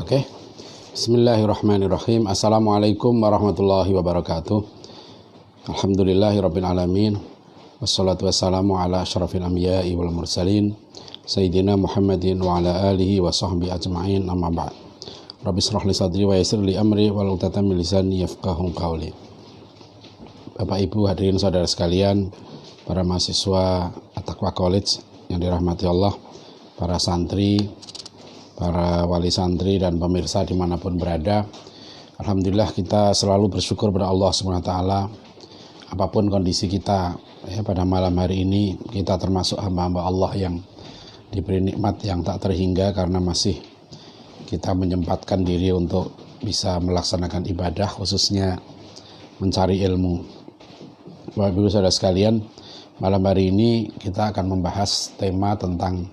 Oke. Bismillahirrahmanirrahim. Assalamualaikum warahmatullahi wabarakatuh. Alhamdulillahirabbil alamin. Wassalatu wassalamu ala asyrafil anbiya'i wal mursalin sayyidina Muhammadin wa ala alihi wa sahbihi ajma'in, amma ba'd. Rabbi shrah li sadri wa yassir li amri wa hlul min lisani yafqahu qawli. Bapak Ibu hadirin saudara sekalian, para mahasiswa At-Taqwa College yang dirahmati Allah, para santri, para wali santri dan pemirsa dimanapun berada, alhamdulillah kita selalu bersyukur kepada Allah SWT. Apapun kondisi kita ya, pada malam hari ini kita termasuk hamba-hamba Allah yang diberi nikmat yang tak terhingga karena masih kita menyempatkan diri untuk bisa melaksanakan ibadah, khususnya mencari ilmu. Bapak Ibu saudara sekalian, malam hari ini kita akan membahas tema tentang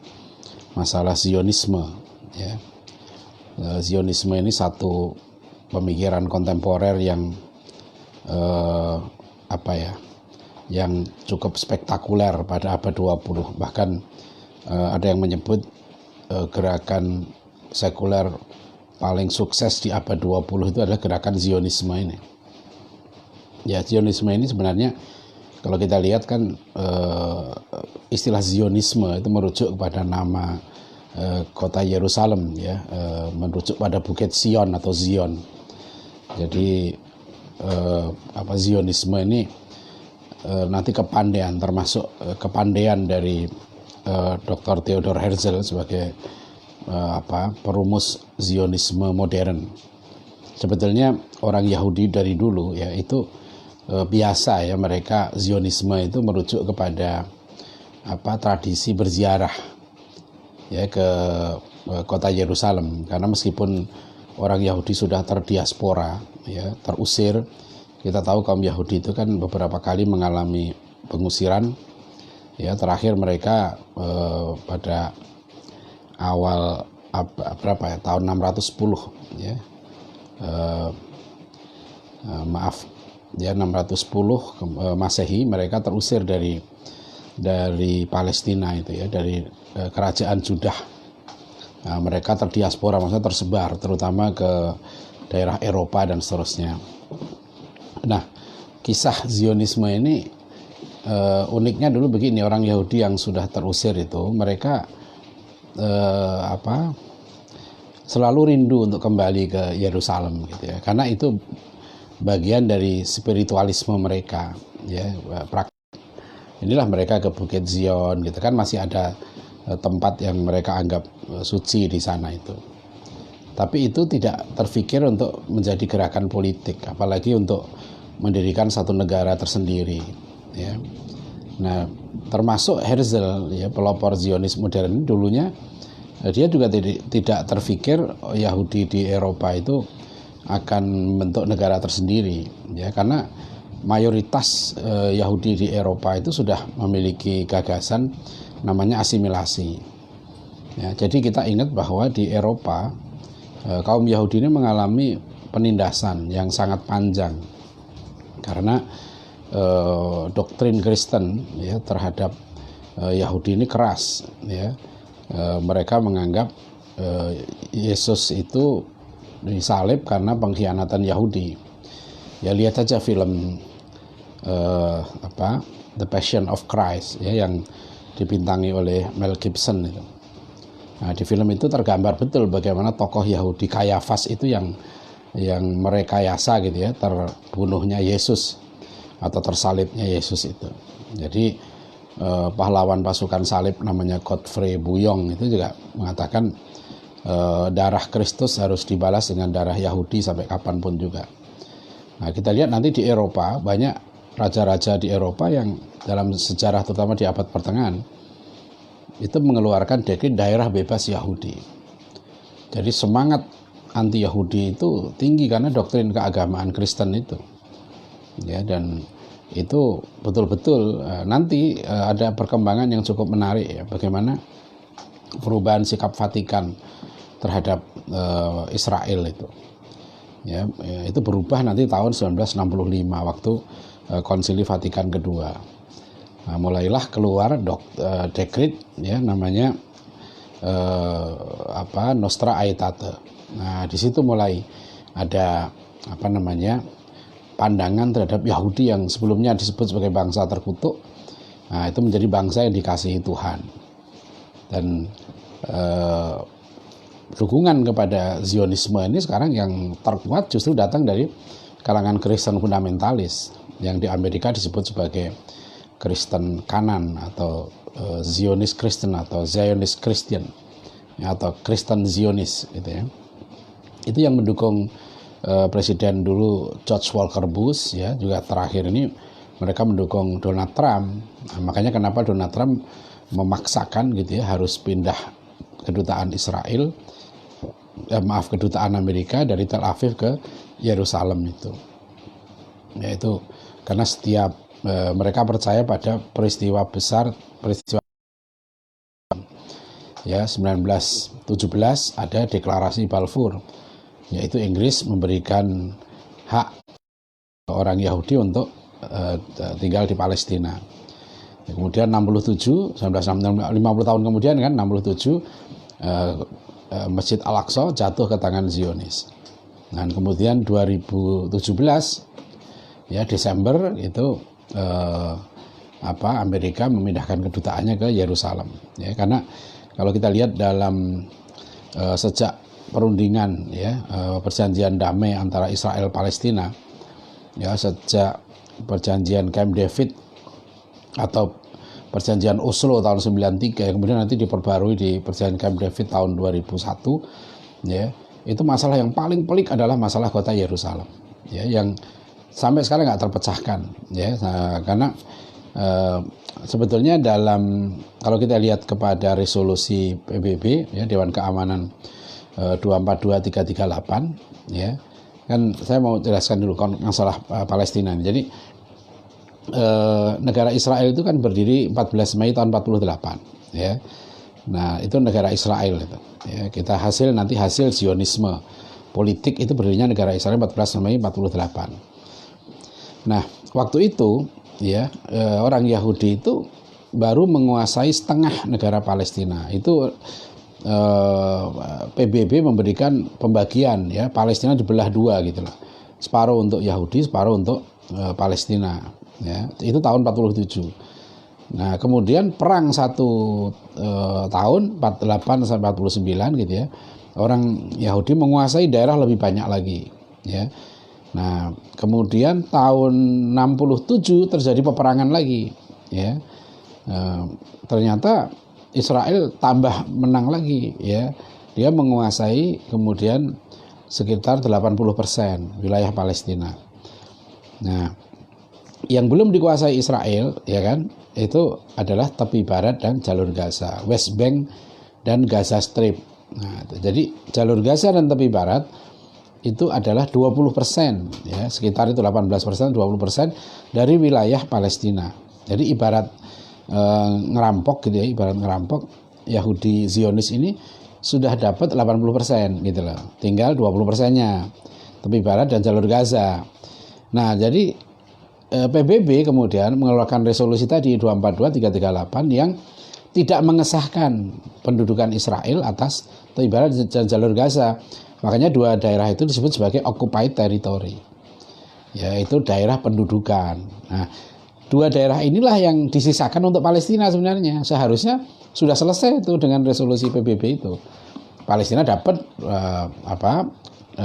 masalah Zionisme. Ya. Zionisme ini satu pemikiran kontemporer yang yang cukup spektakuler pada abad 20. Bahkan ada yang menyebut gerakan sekuler paling sukses di abad 20 itu adalah gerakan Zionisme ini. Ya, Zionisme ini sebenarnya kalau kita lihat kan istilah Zionisme itu merujuk kepada nama kota Yerusalem, ya, merujuk pada Bukit Sion atau Zion. Jadi Zionisme ini nanti kepandaian, termasuk kepandaian dari Dr. Theodor Herzl sebagai perumus Zionisme modern. Sebetulnya orang Yahudi dari dulu ya itu biasa ya, mereka Zionisme itu merujuk kepada tradisi berziarah ya ke kota Yerusalem, karena meskipun orang Yahudi sudah terdiaspora ya, terusir, kita tahu kaum Yahudi itu kan beberapa kali mengalami pengusiran ya, terakhir mereka pada awal tahun 610 ya, 610 Masehi mereka terusir dari Palestina itu ya, dari kerajaan Judah. Nah, mereka terdiaspora, maksudnya tersebar terutama ke daerah Eropa dan seterusnya. Nah, kisah Zionisme ini uniknya dulu begini, orang Yahudi yang sudah terusir itu mereka selalu rindu untuk kembali ke Yerusalem gitu ya, karena itu bagian dari spiritualisme mereka ya. Inilah mereka ke Bukit Zion gitu kan, masih ada tempat yang mereka anggap suci di sana itu. Tapi itu tidak terfikir untuk menjadi gerakan politik, apalagi untuk mendirikan satu negara tersendiri ya. Nah, termasuk Herzl ya, pelopor Zionis modern dulunya, dia juga tidak terfikir Yahudi di Eropa itu akan membentuk negara tersendiri ya, karena mayoritas Yahudi di Eropa itu sudah memiliki gagasan namanya asimilasi ya. Jadi kita ingat bahwa di Eropa kaum Yahudi ini mengalami penindasan yang sangat panjang karena doktrin Kristen ya terhadap Yahudi ini keras ya. Mereka menganggap Yesus itu disalib karena pengkhianatan Yahudi. Ya, lihat saja film The Passion of Christ ya, yang dibintangi oleh Mel Gibson itu. Nah, di film itu tergambar betul bagaimana tokoh Yahudi Kayafas itu yang merekayasa gitu ya, terbunuhnya Yesus atau tersalibnya Yesus itu. Jadi pahlawan pasukan salib namanya Godfrey Bouillon itu juga mengatakan darah Kristus harus dibalas dengan darah Yahudi sampai kapanpun juga. Nah, kita lihat nanti di Eropa, banyak raja-raja di Eropa yang dalam sejarah terutama di abad pertengahan itu mengeluarkan dekret daerah bebas Yahudi. Jadi semangat anti Yahudi itu tinggi karena doktrin keagamaan Kristen itu ya, dan itu betul-betul nanti ada perkembangan yang cukup menarik ya, bagaimana perubahan sikap Vatikan terhadap Israel itu ya, itu berubah nanti tahun 1965 waktu Konsili Vatikan kedua. Nah, mulailah keluar dekret ya namanya Nostra Aetate. Nah, di situ mulai ada pandangan terhadap Yahudi yang sebelumnya disebut sebagai bangsa terkutuk. Nah, itu menjadi bangsa yang dikasihi Tuhan. Dan dukungan kepada Zionisme ini sekarang yang terkuat justru datang dari kalangan Kristen fundamentalis yang di Amerika disebut sebagai Kristen kanan atau Zionis Kristen atau Zionist Christian atau Kristen Zionis gitu ya. Itu yang mendukung Presiden dulu George Walker Bush ya, juga terakhir ini mereka mendukung Donald Trump. Nah, makanya kenapa Donald Trump memaksakan gitu ya harus pindah kedutaan kedutaan Amerika dari Tel Aviv ke Yerusalem itu. Yaitu karena setiap mereka percaya pada peristiwa 1917 ada deklarasi Balfour, yaitu Inggris memberikan hak orang Yahudi untuk tinggal di Palestina. Kemudian 50 tahun kemudian kan 67 Masjid Al-Aqsa jatuh ke tangan Zionis. Dan kemudian 2017 ya Desember itu Amerika memindahkan kedutaannya ke Yerusalem ya, karena kalau kita lihat dalam sejak perundingan ya perjanjian damai antara Israel Palestina ya, sejak perjanjian Camp David atau perjanjian Oslo tahun 93 yang kemudian nanti diperbarui di perjanjian Camp David tahun 2001 ya, itu masalah yang paling pelik adalah masalah kota Yerusalem ya, yang sampai sekarang nggak terpecahkan ya. Nah, karena sebetulnya dalam kalau kita lihat kepada resolusi PBB ya, Dewan Keamanan 242338 ya, kan saya mau jelaskan dulu masalah Palestina. Jadi negara Israel itu kan berdiri 14 Mei tahun 48 ya. Nah, itu negara Israel itu ya, kita nanti hasil Zionisme politik itu berdirinya negara Israel 14 Mei 48. Nah, waktu itu ya orang Yahudi itu baru menguasai setengah negara Palestina. Itu PBB memberikan pembagian ya, Palestina dibelah dua gitu lah. Separuh untuk Yahudi, separuh untuk Palestina ya. Itu tahun 47. Nah, kemudian perang tahun 48 sampai 49 gitu ya. Orang Yahudi menguasai daerah lebih banyak lagi ya. Nah, kemudian tahun 67 terjadi peperangan lagi ya. Ternyata Israel tambah menang lagi ya. Dia menguasai kemudian sekitar 80% wilayah Palestina. Nah, yang belum dikuasai Israel ya kan, itu adalah tepi barat dan jalur Gaza, West Bank dan Gaza Strip. Nah, jadi jalur Gaza dan tepi barat itu adalah 20% ya, sekitar itu 18%, 20% dari wilayah Palestina. Jadi ibarat ngerampok gitu ya, ibarat ngerampok, Yahudi Zionis ini sudah dapat 80% gitu loh. Tinggal 20%-nya tepi barat dan jalur Gaza. Nah, jadi PBB kemudian mengeluarkan resolusi tadi 242338 yang tidak mengesahkan pendudukan Israel atas tepi barat dan jalur Gaza. Makanya dua daerah itu disebut sebagai occupied territory, yaitu daerah pendudukan. Nah, dua daerah inilah yang disisakan untuk Palestina sebenarnya. Seharusnya sudah selesai itu dengan resolusi PBB itu. Palestina dapat 20%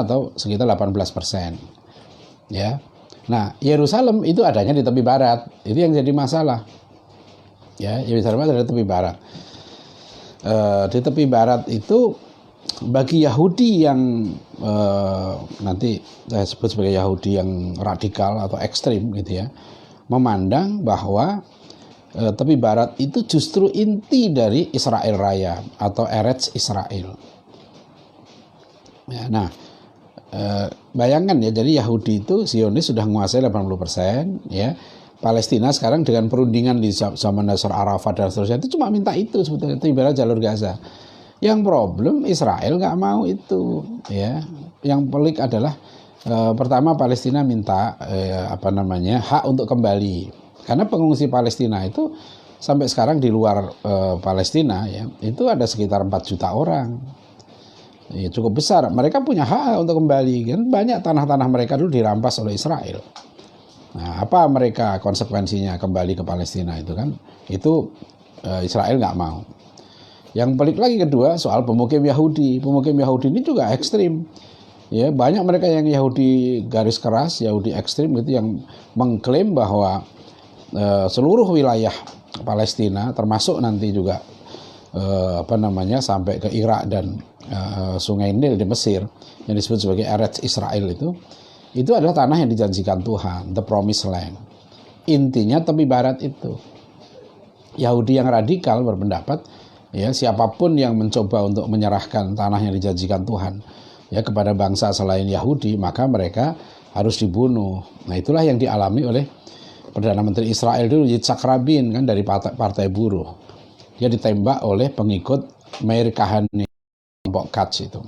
atau sekitar 18%. Ya. Nah, Yerusalem itu adanya di tepi barat. Itu yang jadi masalah. Ya, Yerusalem ada di tepi barat. Di tepi barat itu bagi Yahudi yang nanti saya sebut sebagai Yahudi yang radikal atau ekstrim gitu ya, memandang bahwa tepi barat itu justru inti dari Israel Raya atau Eretz Israel. Ya, nah, bayangkan ya, jadi Yahudi itu Zionis sudah menguasai 80% ya. Palestina sekarang dengan perundingan di zaman Nasser Arafat dan seterusnya itu cuma minta itu sebetulnya, tepi barat jalur Gaza. Yang problem Israel nggak mau itu ya. Yang pelik adalah pertama Palestina minta hak untuk kembali, karena pengungsi Palestina itu sampai sekarang di luar Palestina ya itu ada sekitar 4 juta orang. Ya, cukup besar. Mereka punya hak untuk kembali. Kan banyak tanah-tanah mereka dulu dirampas oleh Israel. Nah, apa mereka konsekuensinya kembali ke Palestina itu kan? Itu Israel nggak mau. Yang pelik lagi kedua soal pemukim Yahudi. Pemukim Yahudi ini juga ekstrim. Ya, banyak mereka yang Yahudi garis keras, Yahudi ekstrim gitu yang mengklaim bahwa seluruh wilayah Palestina termasuk nanti juga sampai ke Irak dan Sungai Nil di Mesir yang disebut sebagai Eretz Israel itu adalah tanah yang dijanjikan Tuhan, the promised land. Intinya tepi barat itu. Yahudi yang radikal berpendapat ya siapapun yang mencoba untuk menyerahkan tanah yang dijanjikan Tuhan ya kepada bangsa selain Yahudi, maka mereka harus dibunuh. Nah, itulah yang dialami oleh Perdana Menteri Israel dulu, Yitzhak Rabin kan dari partai buruh. Dia ditembak oleh pengikut Meir Kahane, kelompok Quds itu.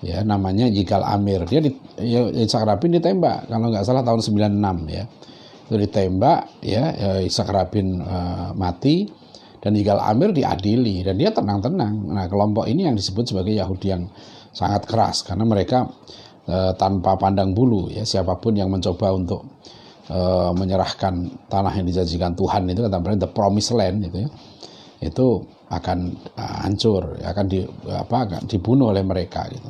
Ya, namanya Yigal Amir. Yitzhak Rabin ditembak kalau nggak salah tahun 96 ya. Itu ditembak ya, Yitzhak Rabin mati dan Yigal Amir diadili dan dia tenang-tenang. Nah, kelompok ini yang disebut sebagai Yahudi yang sangat keras karena mereka tanpa pandang bulu ya, siapapun yang mencoba untuk menyerahkan tanah yang dijanjikan Tuhan itu kata mereka the promised land itu ya, itu akan hancur, akan dibunuh oleh mereka gitu.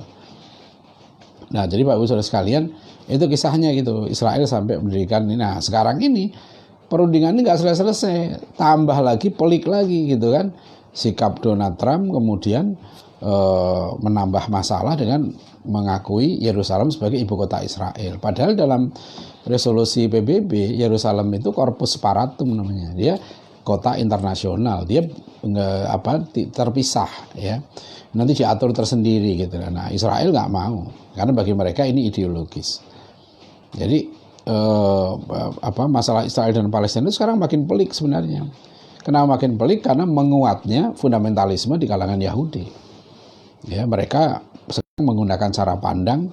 Nah, jadi Bapak Ibu Saudara sekalian, itu kisahnya gitu. Israel sampai mendirikan ini. Nah, sekarang ini perundingan ini nggak selesai-selesai, tambah lagi pelik lagi gitu kan. Sikap Donald Trump kemudian menambah masalah dengan mengakui Yerusalem sebagai ibu kota Israel. Padahal dalam resolusi PBB Yerusalem itu corpus separatum namanya. Dia kota internasional. Dia terpisah ya. Nanti diatur tersendiri gitu. Nah, Israel nggak mau karena bagi mereka ini ideologis. Jadi masalah Israel dan Palestina itu sekarang makin pelik sebenarnya. Kenapa makin pelik? Karena menguatnya fundamentalisme di kalangan Yahudi. Ya, mereka sekarang menggunakan cara pandang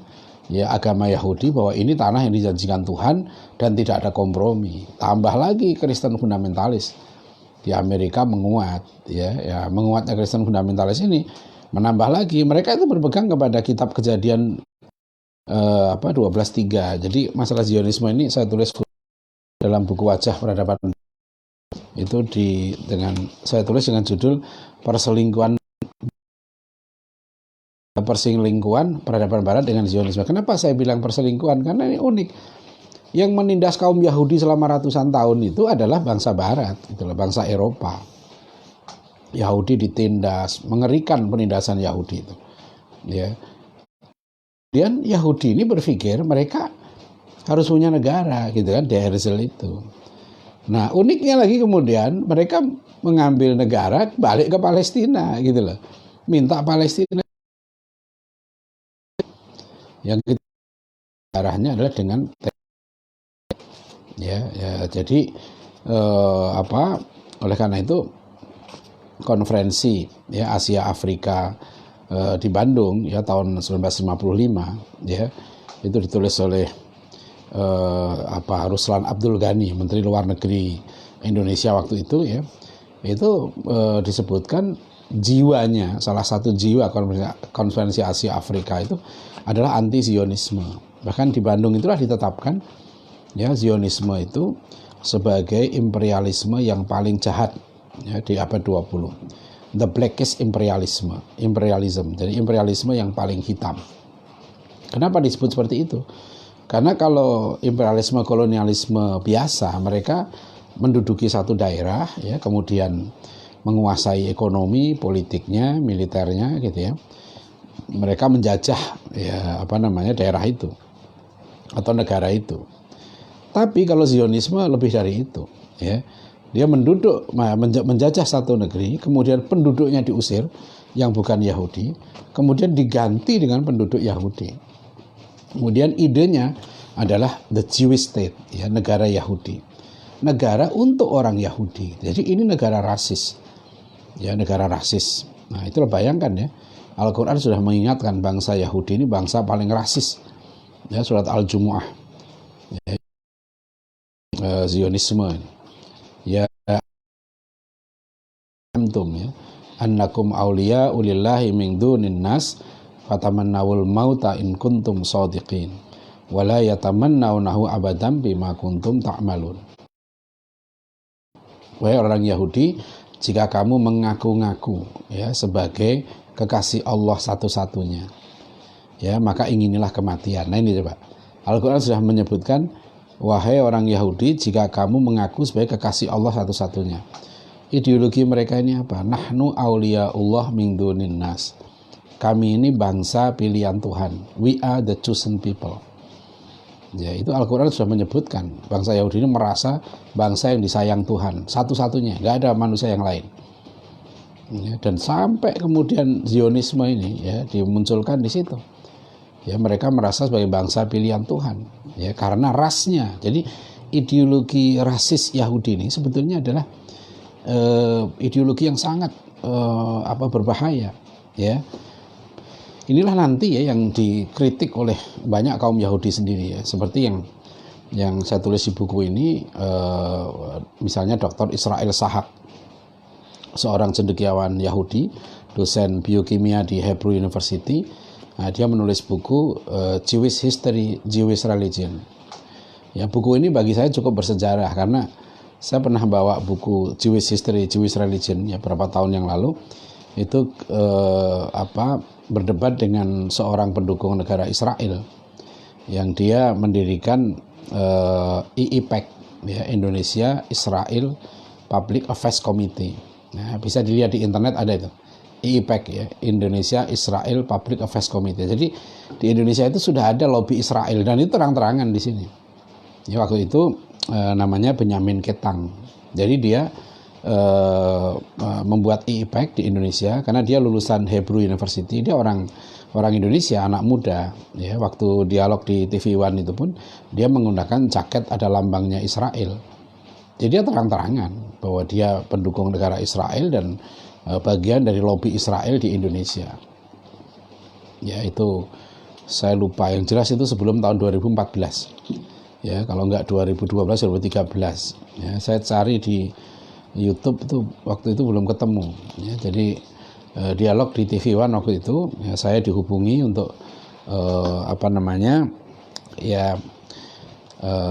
ya agama Yahudi bahwa ini tanah yang dijanjikan Tuhan dan tidak ada kompromi. Tambah lagi Kristen fundamentalis di Amerika menguat ya menguatnya Kristen fundamentalis ini menambah lagi mereka itu berpegang kepada kitab Kejadian 12:3. Jadi masalah Zionisme ini saya tulis dalam buku Wajah Peradaban itu saya tulis dengan judul perselingkuhan peradaban barat dengan Zionisme. Kenapa saya bilang perselingkuhan? Karena ini unik. Yang menindas kaum Yahudi selama ratusan tahun itu adalah bangsa barat, itulah bangsa Eropa. Yahudi ditindas, mengerikan penindasan Yahudi itu. Ya. Kemudian Yahudi ini berpikir mereka harus punya negara gitu kan, Der Herzl itu. Nah, uniknya lagi kemudian mereka mengambil negara balik ke Palestina gitu loh. Minta Palestina yang arahnya adalah dengan ya jadi oleh karena itu konferensi ya Asia Afrika di Bandung ya tahun 1955 ya itu ditulis oleh Ruslan Abdul Ghani, Menteri Luar Negeri Indonesia waktu itu ya. Itu disebutkan jiwanya, salah satu jiwa konferensi Asia Afrika itu adalah anti Zionisme. Bahkan di Bandung itulah ditetapkan ya Zionisme itu sebagai imperialisme yang paling jahat ya di abad 20. The blackest imperialism. Jadi imperialisme yang paling hitam. Kenapa disebut seperti itu? Karena kalau imperialisme kolonialisme biasa mereka menduduki satu daerah ya kemudian menguasai ekonomi, politiknya, militernya gitu ya. Mereka menjajah ya daerah itu atau negara itu. Tapi kalau Zionisme lebih dari itu ya. Dia menjajah satu negeri, kemudian penduduknya diusir yang bukan Yahudi, kemudian diganti dengan penduduk Yahudi. Kemudian idenya adalah the Jewish state, ya, negara Yahudi. Negara untuk orang Yahudi. Jadi ini negara rasis. Ya, negara rasis. Nah, itulah bayangkan ya. Al-Qur'an sudah mengingatkan bangsa Yahudi ini bangsa paling rasis. Ya, surat Al-Jumu'ah. Ya, Zionisme. Ya, kuntum ya. Annakum awliya ulillahi min dunin nas fatamannawul mauta in kuntum shadiqin wala yatamannawnahu abadan bima kuntum ta'malun. Wahai orang Yahudi, jika kamu mengaku-ngaku ya sebagai kekasih Allah satu-satunya, ya maka inginilah kematian. Nah ini coba, Al-Quran sudah menyebutkan, wahai orang Yahudi, jika kamu mengaku sebagai kekasih Allah satu-satunya. Ideologi mereka ini apa? Nahnu awliyaullah min dunin nas. Kami ini bangsa pilihan Tuhan. We are the chosen people. Ya, itu Al-Quran sudah menyebutkan bangsa Yahudi ini merasa bangsa yang disayang Tuhan satu-satunya, nggak ada manusia yang lain. Ya, dan sampai kemudian Zionisme ini ya dimunculkan di situ. Ya, mereka merasa sebagai bangsa pilihan Tuhan. Ya, karena rasnya. Jadi ideologi rasis Yahudi ini sebetulnya adalah ideologi yang sangat berbahaya. Ya. Inilah nanti ya yang dikritik oleh banyak kaum Yahudi sendiri ya, seperti yang saya tulis di buku ini, misalnya Dr. Israel Sahak, seorang cendekiawan Yahudi, dosen biokimia di Hebrew University. Nah, dia menulis buku Jewish History, Jewish Religion. Ya, buku ini bagi saya cukup bersejarah karena saya pernah bawa buku Jewish History, Jewish Religion ya beberapa tahun yang lalu. Itu berdebat dengan seorang pendukung negara Israel yang dia mendirikan IIPAC ya, Indonesia Israel Public Affairs Committee. Nah, bisa dilihat di internet ada itu. IIPAC ya, Indonesia Israel Public Affairs Committee. Jadi di Indonesia itu sudah ada lobby Israel dan itu terang-terangan di sini. Ya, waktu itu namanya Benyamin Ketang. Jadi dia membuat IIPAC di Indonesia karena dia lulusan Hebrew University. Dia orang Indonesia, anak muda ya. Waktu dialog di TV One itu pun dia menggunakan jaket ada lambangnya Israel. Jadi dia terang-terangan bahwa dia pendukung negara Israel dan bagian dari lobby Israel di Indonesia. Ya, itu saya lupa, yang jelas itu sebelum tahun 2014 ya, kalau enggak 2012 2013 ya. Saya cari di YouTube itu waktu itu belum ketemu ya. Jadi dialog di TV One waktu itu ya, saya dihubungi untuk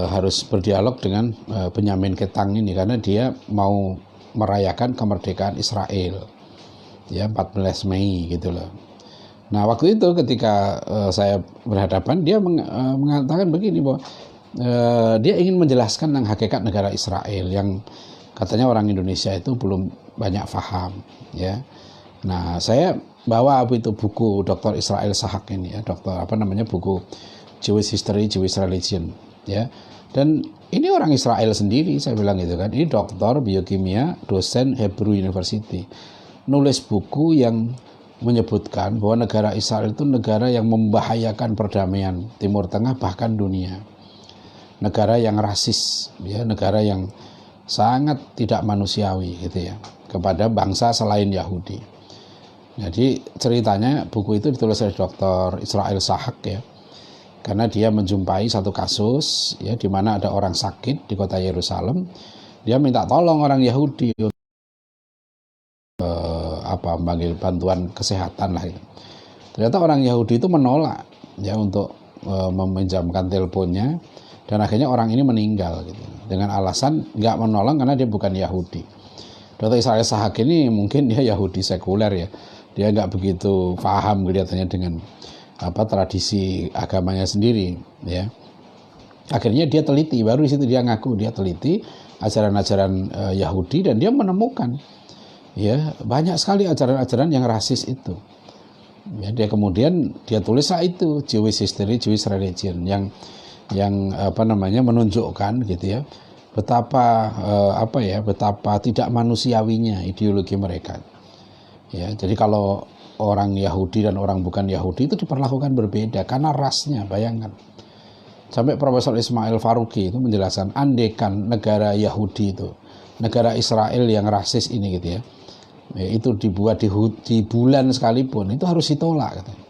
harus berdialog dengan Benyamin Ketang ini karena dia mau merayakan kemerdekaan Israel ya 14 Mei gitu loh. Nah, waktu itu ketika saya berhadapan, dia mengatakan begini bahwa dia ingin menjelaskan tentang hakikat negara Israel yang katanya orang Indonesia itu belum banyak paham ya. Nah, saya bawa itu buku Dr. Israel Sahak ini ya, buku Jewish History, Jewish Religion ya. Dan ini orang Israel sendiri, saya bilang gitu kan. Ini doktor biokimia, dosen Hebrew University. Nulis buku yang menyebutkan bahwa negara Israel itu negara yang membahayakan perdamaian Timur Tengah bahkan dunia. Negara yang rasis ya, negara yang sangat tidak manusiawi gitu ya kepada bangsa selain Yahudi. Jadi ceritanya buku itu ditulis oleh Dr. Israel Sahak ya, karena dia menjumpai satu kasus ya di mana ada orang sakit di kota Yerusalem. Dia minta tolong orang Yahudi memanggil bantuan kesehatan lah gitu. Ternyata orang Yahudi itu menolak ya untuk meminjamkan teleponnya. Dan akhirnya orang ini meninggal gitu, dengan alasan nggak menolong karena dia bukan Yahudi. Dr. Israel Sahak ini mungkin dia Yahudi sekuler ya, dia nggak begitu paham kelihatannya dengan tradisi agamanya sendiri ya. Akhirnya dia teliti, baru di situ dia ngaku dia teliti ajaran-ajaran Yahudi dan dia menemukan ya banyak sekali ajaran-ajaran yang rasis itu. Ya, dia kemudian dia tulislah itu Jewish History, Jewish Religion yang menunjukkan gitu ya betapa betapa tidak manusiawinya ideologi mereka ya. Jadi kalau orang Yahudi dan orang bukan Yahudi itu diperlakukan berbeda karena rasnya. Bayangkan sampai Profesor Ismail Faruqi itu menjelaskan, andekan negara Yahudi itu, negara Israel yang rasis ini gitu ya, itu dibuat di bulan sekalipun itu harus ditolak katanya.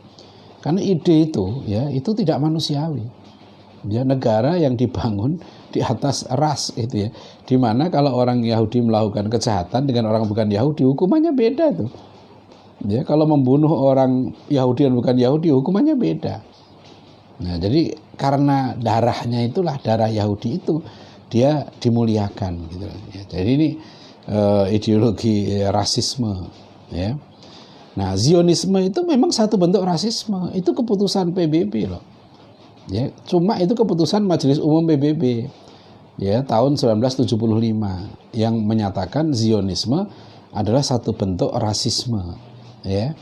Karena ide itu ya itu tidak manusiawi. Ya, negara yang dibangun di atas ras gitu ya. Dimana kalau orang Yahudi melakukan kejahatan dengan orang bukan Yahudi, hukumannya beda tuh. Ya, kalau membunuh orang Yahudi dan bukan Yahudi, hukumannya beda. Nah, jadi karena darahnya itulah, darah Yahudi itu, dia dimuliakan gitu ya. Jadi ini ideologi rasisme ya. Nah, Zionisme itu memang satu bentuk rasisme. Itu keputusan PBB loh. Ya, cuma itu keputusan Majelis Umum PBB ya tahun 1975 yang menyatakan Zionisme adalah satu bentuk rasisme ya.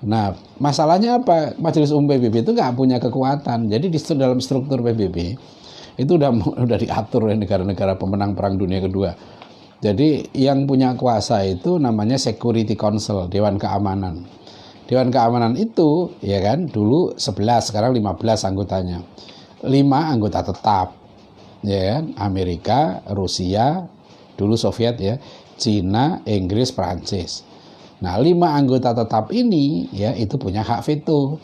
Nah, masalahnya apa? Majelis Umum PBB itu nggak punya kekuatan. Jadi di dalam struktur PBB itu udah diatur oleh negara-negara pemenang Perang Dunia Kedua. Jadi yang punya kuasa itu namanya Security Council, Dewan Keamanan. Dewan Keamanan itu ya kan dulu 11, sekarang 15 anggotanya. 5 anggota tetap. Ya kan? Amerika, Rusia, dulu Soviet ya, Cina, Inggris, Prancis. Nah, 5 anggota tetap ini ya itu punya hak veto.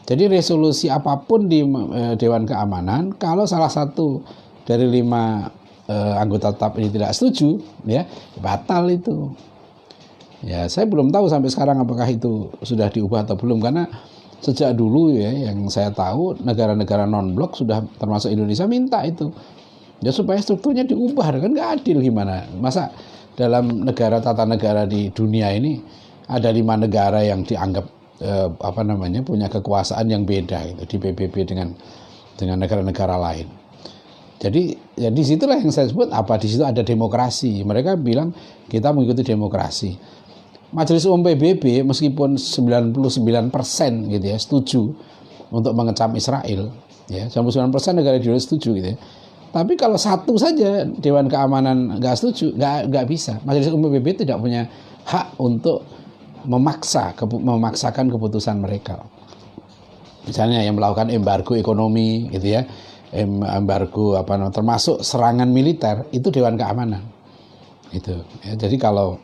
Jadi resolusi apapun di Dewan Keamanan, kalau salah satu dari 5 anggota tetap ini tidak setuju, ya batal itu. Ya, saya belum tahu sampai sekarang apakah itu sudah diubah atau belum, karena sejak dulu ya yang saya tahu negara-negara non-blok sudah termasuk Indonesia minta itu. Ya supaya strukturnya diubah, kan nggak adil gimana? Masa dalam negara tata negara di dunia ini ada 5 negara yang dianggap punya kekuasaan yang beda gitu, di PBB dengan negara-negara lain. Jadi ya disitulah yang saya sebut di situ ada demokrasi. Mereka bilang kita mengikuti demokrasi. Majelis Umum PBB meskipun 99% gitu ya setuju untuk mengecam Israel, ya 99% negara di dunia setuju gitu ya. Tapi kalau satu saja Dewan Keamanan nggak setuju, nggak bisa. Majelis Umum PBB tidak punya hak untuk memaksakan keputusan mereka. Misalnya yang melakukan embargo ekonomi gitu ya. Embargo termasuk serangan militer itu Dewan Keamanan itu ya. Jadi kalau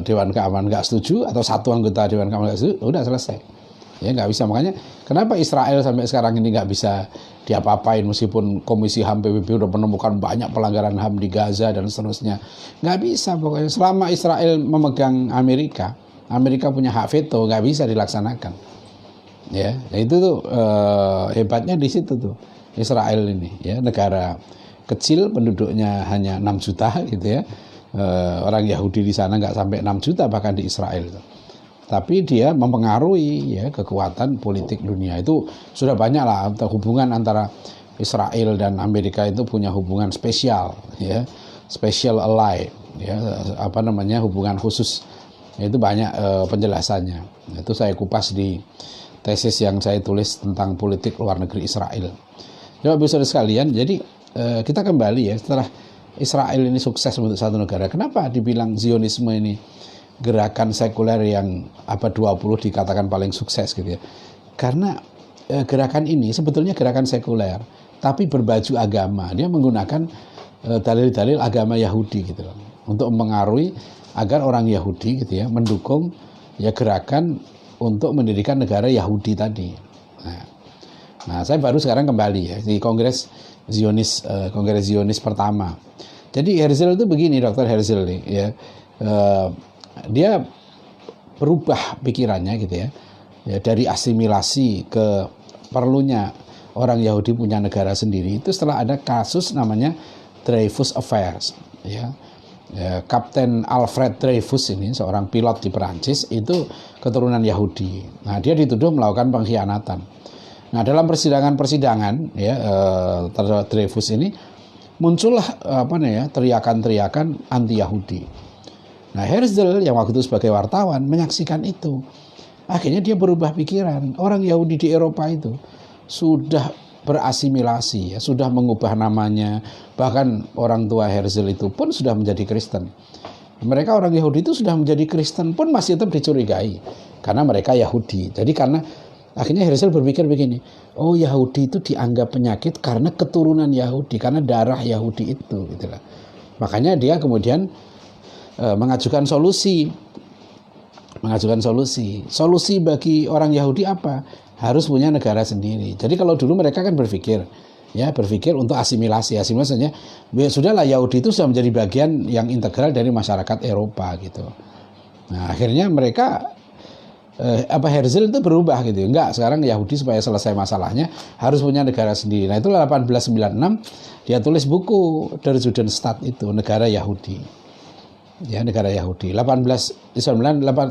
Dewan Keamanan nggak setuju atau satu anggota Dewan Keamanan nggak setuju, udah selesai ya, nggak bisa. Makanya kenapa Israel sampai sekarang ini nggak bisa diapa-apain meskipun Komisi HAM PBB udah menemukan banyak pelanggaran HAM di Gaza dan seterusnya, nggak bisa. Pokoknya selama Israel memegang Amerika punya hak veto, nggak bisa dilaksanakan. Ya, itu tuh hebatnya di situ tuh Israel ini ya, negara kecil penduduknya hanya 6 juta gitu ya. Orang Yahudi di sana nggak sampai 6 juta bahkan di Israel itu. Tapi dia mempengaruhi ya kekuatan politik dunia. Itu sudah banyak lah hubungan antara Israel dan Amerika itu punya hubungan spesial ya, special ally ya, hubungan khusus. Itu banyak penjelasannya. Itu saya kupas di tesis yang saya tulis tentang politik luar negeri Israel. Coba bisa sekalian, jadi kita kembali ya, setelah Israel ini sukses untuk satu negara, kenapa dibilang Zionisme ini gerakan sekuler yang abad 20 dikatakan paling sukses gitu ya? Karena gerakan ini sebetulnya gerakan sekuler, tapi berbaju agama. Dia menggunakan dalil-dalil agama Yahudi gitu loh, untuk mempengaruhi agar orang Yahudi gitu ya mendukung ya gerakan untuk mendirikan negara Yahudi tadi. Nah, saya baru sekarang kembali ya di Kongres Zionis pertama. Jadi Herzl itu begini, Dr. Herzl nih ya, dia berubah pikirannya gitu ya, dari asimilasi ke perlunya orang Yahudi punya negara sendiri. Itu setelah ada kasus namanya Dreyfus Affairs ya. Kapten Alfred Dreyfus ini seorang pilot di Perancis itu keturunan Yahudi. Nah, dia dituduh melakukan pengkhianatan. Nah, dalam persidangan ya terhadap Dreyfus ini muncullah teriakan-teriakan anti Yahudi. Nah, Herzl yang waktu itu sebagai wartawan menyaksikan itu. Akhirnya dia berubah pikiran. Orang Yahudi di Eropa itu sudah berasimilasi ya, sudah mengubah namanya, bahkan orang tua Herzl itu pun sudah menjadi Kristen. Mereka orang Yahudi itu sudah menjadi Kristen pun masih tetap dicurigai karena mereka Yahudi. Jadi karena akhirnya Herzl berpikir begini, oh Yahudi itu dianggap penyakit karena keturunan Yahudi, karena darah Yahudi itu gitulah. Makanya dia kemudian mengajukan solusi bagi orang Yahudi apa? harus punya negara sendiri. Jadi kalau dulu mereka kan berpikir untuk asimilasi. Asimilasinya sudahlah, Yahudi itu sudah menjadi bagian yang integral dari masyarakat Eropa gitu. Nah, akhirnya mereka Herzl itu berubah gitu. Enggak, sekarang Yahudi supaya selesai masalahnya harus punya negara sendiri. Nah, itulah 1896 dia tulis buku Der Judenstaat itu, negara Yahudi. Ya, negara Yahudi. 1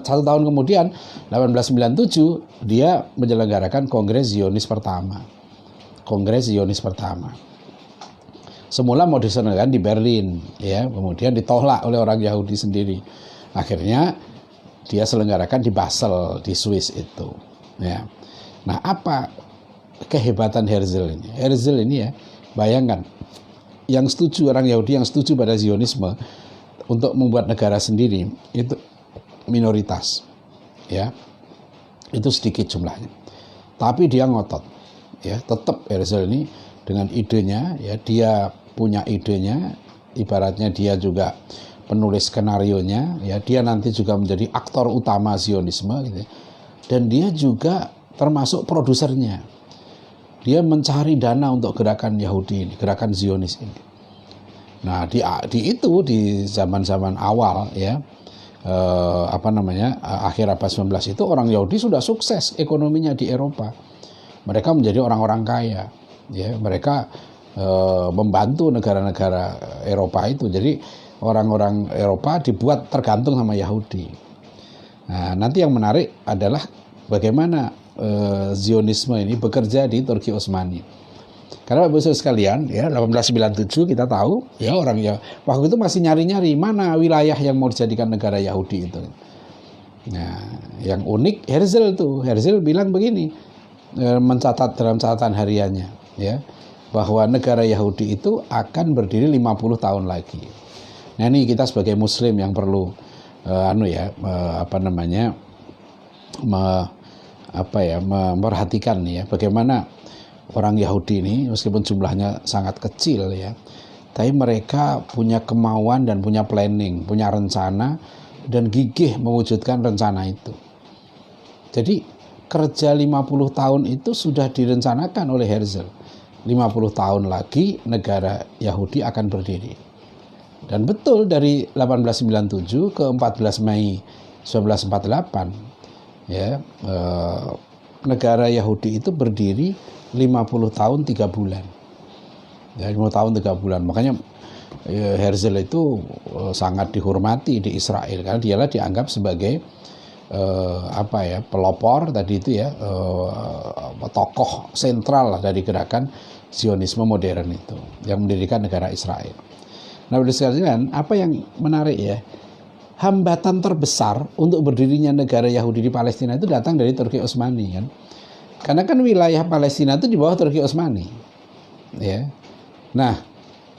tahun kemudian 1897 dia menyelenggarakan Kongres Zionis pertama. Kongres Zionis pertama. Semula mau diselenggarakan di Berlin, ya, kemudian ditolak oleh orang Yahudi sendiri. Akhirnya dia selenggarakan di Basel, di Swiss itu. Ya. Nah, apa kehebatan Herzl ini? Herzl ini ya, bayangkan, yang setuju, orang Yahudi yang setuju pada Zionisme untuk membuat negara sendiri itu minoritas, ya, itu sedikit jumlahnya. Tapi dia ngotot, ya, tetap Herzl ini dengan idenya, ya, dia punya idenya, ibaratnya dia juga penulis skenarionya, ya, dia nanti juga menjadi aktor utama Zionisme, gitu, dan dia juga termasuk produsernya. Dia mencari dana untuk gerakan Yahudi ini, gerakan Zionis ini. Nah, di zaman-zaman awal, ya, akhir abad 19 itu orang Yahudi sudah sukses ekonominya di Eropa. Mereka menjadi orang-orang kaya, ya, mereka membantu negara-negara Eropa itu. Jadi orang-orang Eropa dibuat tergantung sama Yahudi. Nah, nanti yang menarik adalah bagaimana Zionisme ini bekerja di Turki Utsmani. Karena Bapak Ibu sekalian, ya, 1897 kita tahu, ya, orang ya waktu itu masih nyari-nyari mana wilayah yang mau dijadikan negara Yahudi itu. Nah, yang unik Herzl bilang begini, mencatat dalam catatan hariannya, ya, bahwa negara Yahudi itu akan berdiri 50 tahun lagi. Nah, ini kita sebagai Muslim yang perlu memperhatikan, ya, bagaimana orang Yahudi ini meskipun jumlahnya sangat kecil, ya, tapi mereka punya kemauan dan punya planning, punya rencana dan gigih mewujudkan rencana itu. Jadi kerja 50 tahun itu sudah direncanakan oleh Herzl. 50 tahun lagi negara Yahudi akan berdiri. Dan betul dari 1897 ke 14 Mei 1948, ya, negara Yahudi itu berdiri 50 tahun 3 bulan. Ya, 50 tahun 3 bulan. Makanya Herzl itu sangat dihormati di Israel karena dialah dianggap sebagai pelopor tadi itu, ya, tokoh sentral dari gerakan Zionisme modern itu yang mendirikan negara Israel. Nah, Bapak sekalian, apa yang menarik, ya, hambatan terbesar untuk berdirinya negara Yahudi di Palestina itu datang dari Turki Utsmani, kan? Karena kan wilayah Palestina itu di bawah Turki Utsmani, ya. Nah,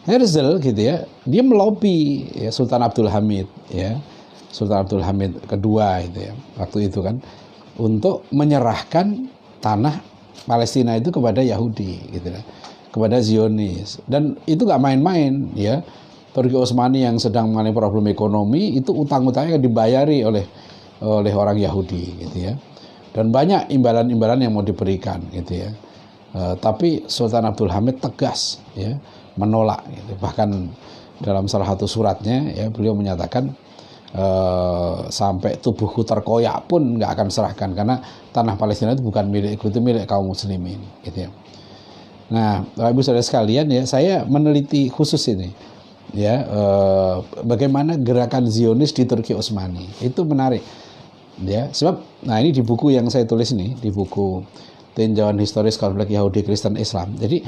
Herzl gitu, ya, dia melobi, ya, Sultan Abdul Hamid, ya, Sultan Abdul Hamid kedua itu, ya, waktu itu kan, untuk menyerahkan tanah Palestina itu kepada Yahudi, gitu, ya, kepada Zionis. Dan itu nggak main-main, ya. Turki Utsmani yang sedang mengalami problem ekonomi itu utang-utangnya dibayari oleh orang Yahudi, gitu, ya. Dan banyak imbalan-imbalan yang mau diberikan, gitu, ya. Tapi Sultan Abdul Hamid tegas, ya, menolak, gitu. Bahkan dalam salah satu suratnya, ya, beliau menyatakan sampai tubuhku terkoyak pun nggak akan serahkan karena tanah Palestina itu bukan milikku, itu milik kaum muslimin, gitu, ya. Nah, Bapak Ibu Saudara sekalian, ya, saya meneliti khusus ini, ya, bagaimana gerakan Zionis di Turki Utsmani. Itu menarik, ya, sebab nah ini di buku yang saya tulis ini, di buku Tinjauan Historis Konflik Yahudi Kristen Islam. Jadi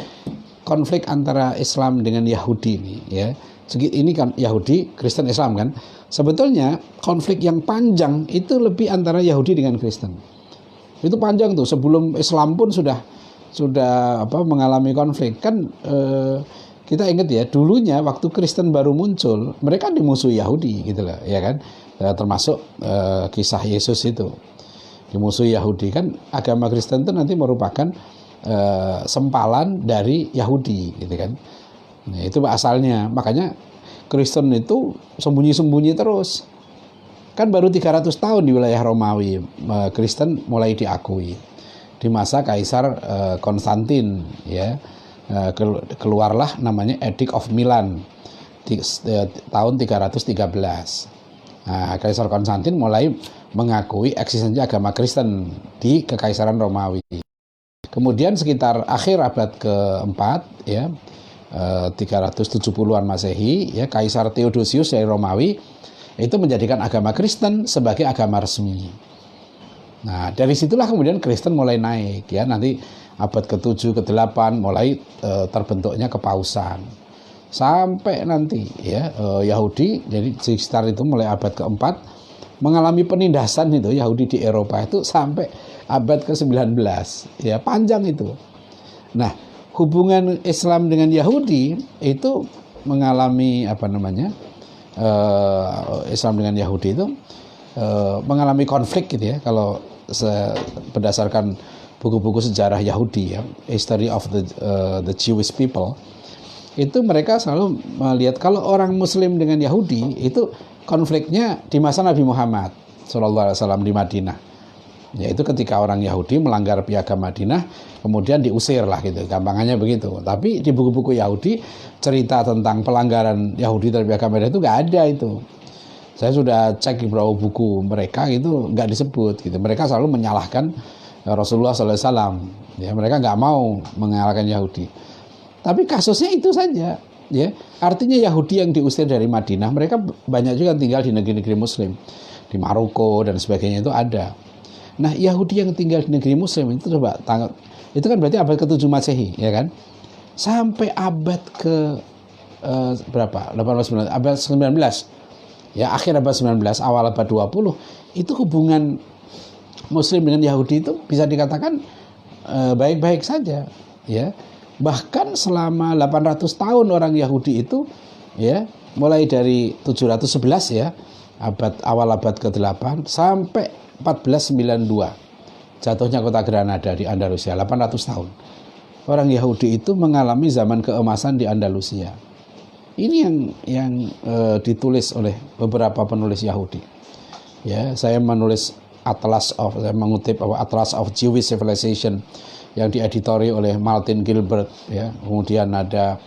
konflik antara Islam dengan Yahudi ini, ya, ini kan Yahudi Kristen Islam kan. Sebetulnya konflik yang panjang itu lebih antara Yahudi dengan Kristen. Itu panjang tuh, sebelum Islam pun sudah mengalami konflik kan. Kita ingat, ya, dulunya waktu Kristen baru muncul, mereka dimusuhi Yahudi, gitu loh, ya kan, termasuk kisah Yesus itu dimusuhi Yahudi, kan agama Kristen itu nanti merupakan sempalan dari Yahudi, gitu kan. Nah, itu asalnya, makanya Kristen itu sembunyi-sembunyi terus. Kan baru 300 tahun di wilayah Romawi Kristen mulai diakui. di masa Kaisar Konstantin, ya. Keluarlah namanya Edict of Milan di tahun 313. Nah, Kaisar Konstantin mulai mengakui eksistensi agama Kristen di Kekaisaran Romawi. Kemudian sekitar akhir abad keempat, ya, 370-an Masehi, ya, Kaisar Theodosius dari Romawi itu menjadikan agama Kristen sebagai agama resmi. Nah, dari situlah kemudian Kristen mulai naik, ya. Nanti abad ke-7, ke-8 mulai terbentuknya kepausan. Sampai nanti, ya, Yahudi, jadi sekitar itu mulai abad keempat mengalami penindasan itu Yahudi di Eropa itu sampai abad ke-19, ya, panjang itu. Nah, hubungan Islam dengan Yahudi itu mengalami Islam dengan Yahudi itu mengalami konflik gitu ya. Kalau berdasarkan buku-buku sejarah Yahudi, ya, History of the Jewish People, itu mereka selalu melihat kalau orang Muslim dengan Yahudi itu konfliknya di masa Nabi Muhammad SAW di Madinah. Yaitu ketika orang Yahudi melanggar piagam Madinah, kemudian diusir lah gitu, gampangannya begitu. Tapi di buku-buku Yahudi cerita tentang pelanggaran Yahudi terhadap piagam Madinah itu nggak ada itu. Saya sudah cek di beberapa buku mereka itu nggak disebut gitu. Mereka selalu menyalahkan Rasulullah SAW. Ya, mereka nggak mau mengalahkan Yahudi. Tapi kasusnya itu saja. Ya, artinya Yahudi yang diusir dari Madinah, mereka banyak juga tinggal di negeri-negeri Muslim, di Maroko dan sebagainya itu ada. Nah, Yahudi yang tinggal di negeri Muslim itu coba itu kan berarti abad ke-7 Masehi, ya kan? Sampai abad ke berapa? 18, abad 19. Ya, akhir abad 19, awal abad 20, itu hubungan Muslim dengan Yahudi itu bisa dikatakan baik-baik saja, ya. Bahkan selama 800 tahun orang Yahudi itu, ya, mulai dari 711, ya, awal abad ke-8 sampai 1492 jatuhnya kota Granada di Andalusia, 800 tahun. Orang Yahudi itu mengalami zaman keemasan di Andalusia. Ini yang ditulis oleh beberapa penulis Yahudi. Ya, saya mengutip Atlas of Jewish Civilization yang dieditori oleh Martin Gilbert, ya. Kemudian ada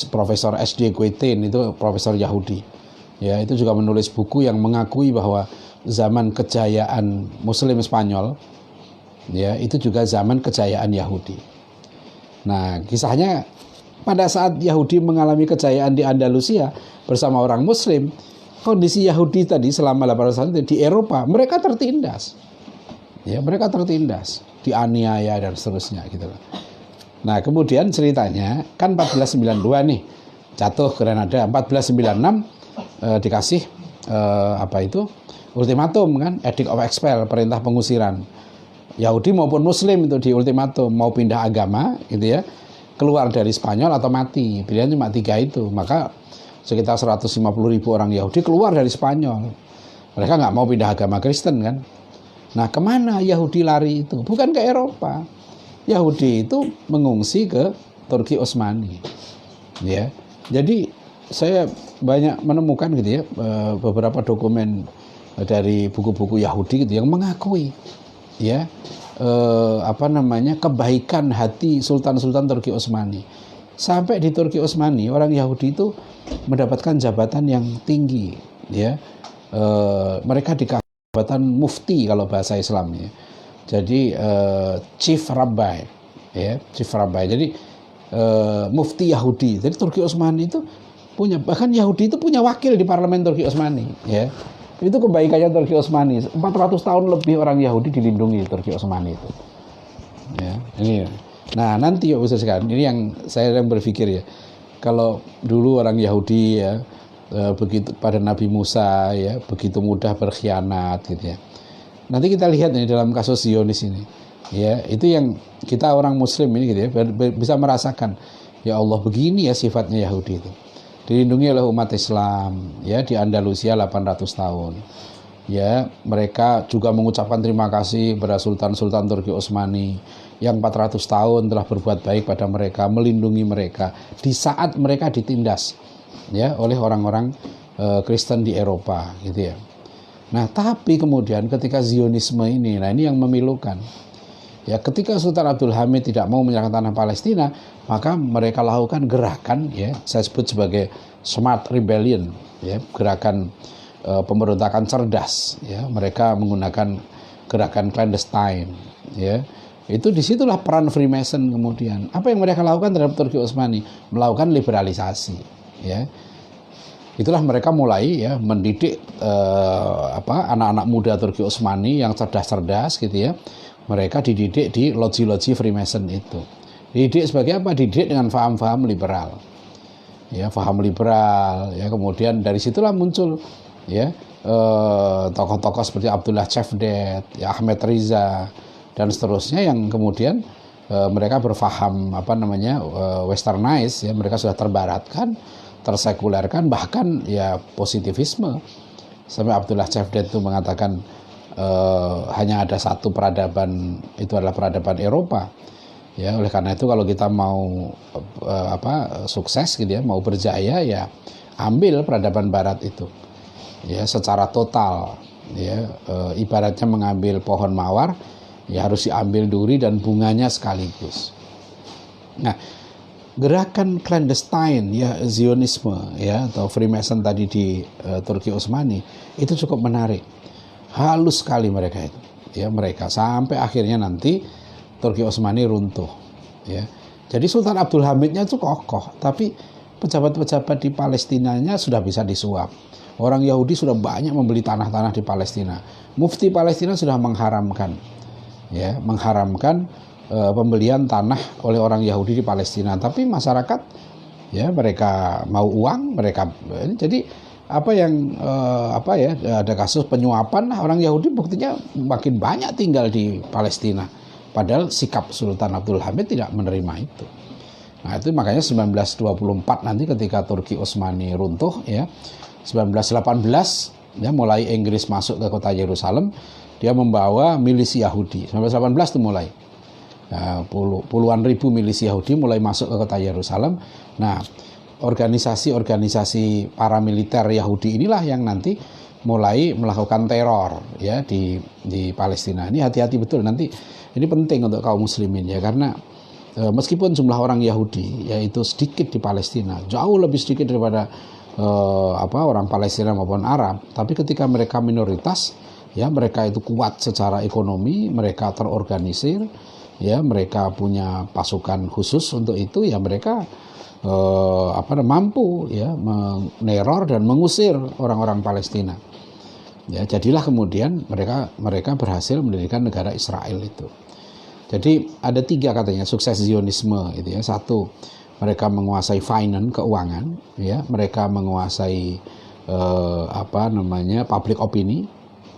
Profesor S.D. Guetin, itu profesor Yahudi. Ya, itu juga menulis buku yang mengakui bahwa zaman kejayaan Muslim Spanyol, ya, itu juga zaman kejayaan Yahudi. Nah, kisahnya pada saat Yahudi mengalami kejayaan di Andalusia bersama orang Muslim, kondisi Yahudi tadi selama 800 tahun di Eropa, mereka tertindas. Ya, mereka tertindas, dianiaya dan seterusnya gitu. Nah, kemudian ceritanya kan 1492 nih jatuh Granada, 1496 dikasih ultimatum kan, Edict of Expel, perintah pengusiran. Yahudi maupun Muslim itu di ultimatum, mau pindah agama gitu ya, keluar dari Spanyol atau mati. Pilihan cuma 3 itu. Maka sekitar 150.000 orang Yahudi keluar dari Spanyol. Mereka nggak mau pindah agama Kristen kan. Nah, kemana Yahudi lari itu? Bukan ke Eropa. Yahudi itu mengungsi ke Turki Utsmani. Ya. Jadi saya banyak menemukan gitu ya, beberapa dokumen dari buku-buku Yahudi gitu yang mengakui, ya, kebaikan hati Sultan-Sultan Turki Utsmani. Sampai di Turki Utsmani orang Yahudi itu mendapatkan jabatan yang tinggi, ya. Mereka dikasih jabatan mufti kalau bahasa Islam, ya. Jadi chief rabbi, ya, chief rabbi. Jadi mufti Yahudi. Jadi Turki Utsmani itu bahkan Yahudi itu punya wakil di parlemen Turki Utsmani, ya. Itu kebaikannya Turki Utsmani. 400 tahun lebih orang Yahudi dilindungi Turki Utsmani itu. Ya, ini. Nah, nanti ya bisa sekali. Ini yang saya berpikir ya. Kalau dulu orang Yahudi, ya, begitu pada Nabi Musa, ya, begitu mudah berkhianat gitu ya. Nanti kita lihat nih dalam kasus Zionis ini. Ya, itu yang kita orang Muslim ini gitu ya, bisa merasakan, ya Allah, begini ya sifatnya Yahudi itu. Dilindungi oleh umat Islam, ya, di Andalusia 800 tahun. Ya, mereka juga mengucapkan terima kasih kepada Sultan-Sultan Turki Utsmani yang 400 tahun telah berbuat baik pada mereka, melindungi mereka di saat mereka ditindas, ya, oleh orang-orang Kristen di Eropa gitu ya. Nah, tapi kemudian ketika Zionisme ini, nah ini yang memilukan. Ya, ketika Sultan Abdul Hamid tidak mau menyerahkan tanah Palestina, maka mereka lakukan gerakan, ya, saya sebut sebagai smart rebellion, ya, gerakan pemberontakan cerdas, ya. Mereka menggunakan gerakan clandestine, ya. Itu disitulah peran Freemason kemudian. Apa yang mereka lakukan terhadap Turki Utsmani? Melakukan liberalisasi, ya. Itulah mereka mulai, ya, mendidik anak-anak muda Turki Utsmani yang cerdas-cerdas, gitu ya. Mereka dididik di loji-loji Freemason itu. Dididik sebagai apa? Dididik dengan faham-faham liberal. Ya, faham liberal, ya, kemudian dari situlah muncul, ya, tokoh-tokoh seperti Abdullah Cevdet, ya, Ahmed Riza dan seterusnya yang kemudian mereka berfaham westernized, ya, mereka sudah terbaratkan, tersekulerkan, bahkan ya positivisme. Sampai Abdullah Cevdet itu mengatakan hanya ada satu peradaban, itu adalah peradaban Eropa. Ya, oleh karena itu kalau kita mau sukses, gitu ya, mau berjaya, ya ambil peradaban Barat itu, ya, secara total, ya, ibaratnya mengambil pohon mawar, ya harus diambil duri dan bunganya sekaligus. Nah, gerakan clandestine, ya, Zionisme, ya, atau Freemason tadi di Turki Utsmani itu cukup menarik. Halus sekali mereka itu, ya, mereka sampai akhirnya nanti Turki Utsmani runtuh, ya. Jadi Sultan Abdul Hamidnya itu kokoh, tapi pejabat-pejabat di Palestinanya sudah bisa disuap. Orang Yahudi sudah banyak membeli tanah-tanah di Palestina. Mufti Palestina sudah mengharamkan, ya, pembelian tanah oleh orang Yahudi di Palestina. Tapi masyarakat, ya, mereka mau uang, mereka jadi ada kasus penyuapan orang Yahudi, buktinya makin banyak tinggal di Palestina, padahal sikap Sultan Abdul Hamid tidak menerima itu. Nah, itu makanya 1924 nanti ketika Turki Utsmani runtuh, ya, 1918, ya, mulai Inggris masuk ke kota Yerusalem, dia membawa milisi Yahudi. 1918 itu mulai, ya, puluhan ribu milisi Yahudi mulai masuk ke kota Yerusalem. Nah, organisasi-organisasi paramiliter Yahudi inilah yang nanti mulai melakukan teror, ya, di Palestina. Ini hati-hati betul, nanti ini penting untuk kaum muslimin, ya, karena meskipun jumlah orang Yahudi yaitu sedikit di Palestina, jauh lebih sedikit daripada orang Palestina maupun Arab, tapi ketika mereka minoritas, ya, mereka itu kuat secara ekonomi, mereka terorganisir, ya, mereka punya pasukan khusus untuk itu, ya, mereka mampu, ya, meneror dan mengusir orang-orang Palestina. Ya, jadilah kemudian mereka berhasil mendirikan negara Israel itu. Jadi ada 3 katanya sukses Zionisme itu, ya. 1, mereka menguasai finance, keuangan, ya, mereka menguasai public opini,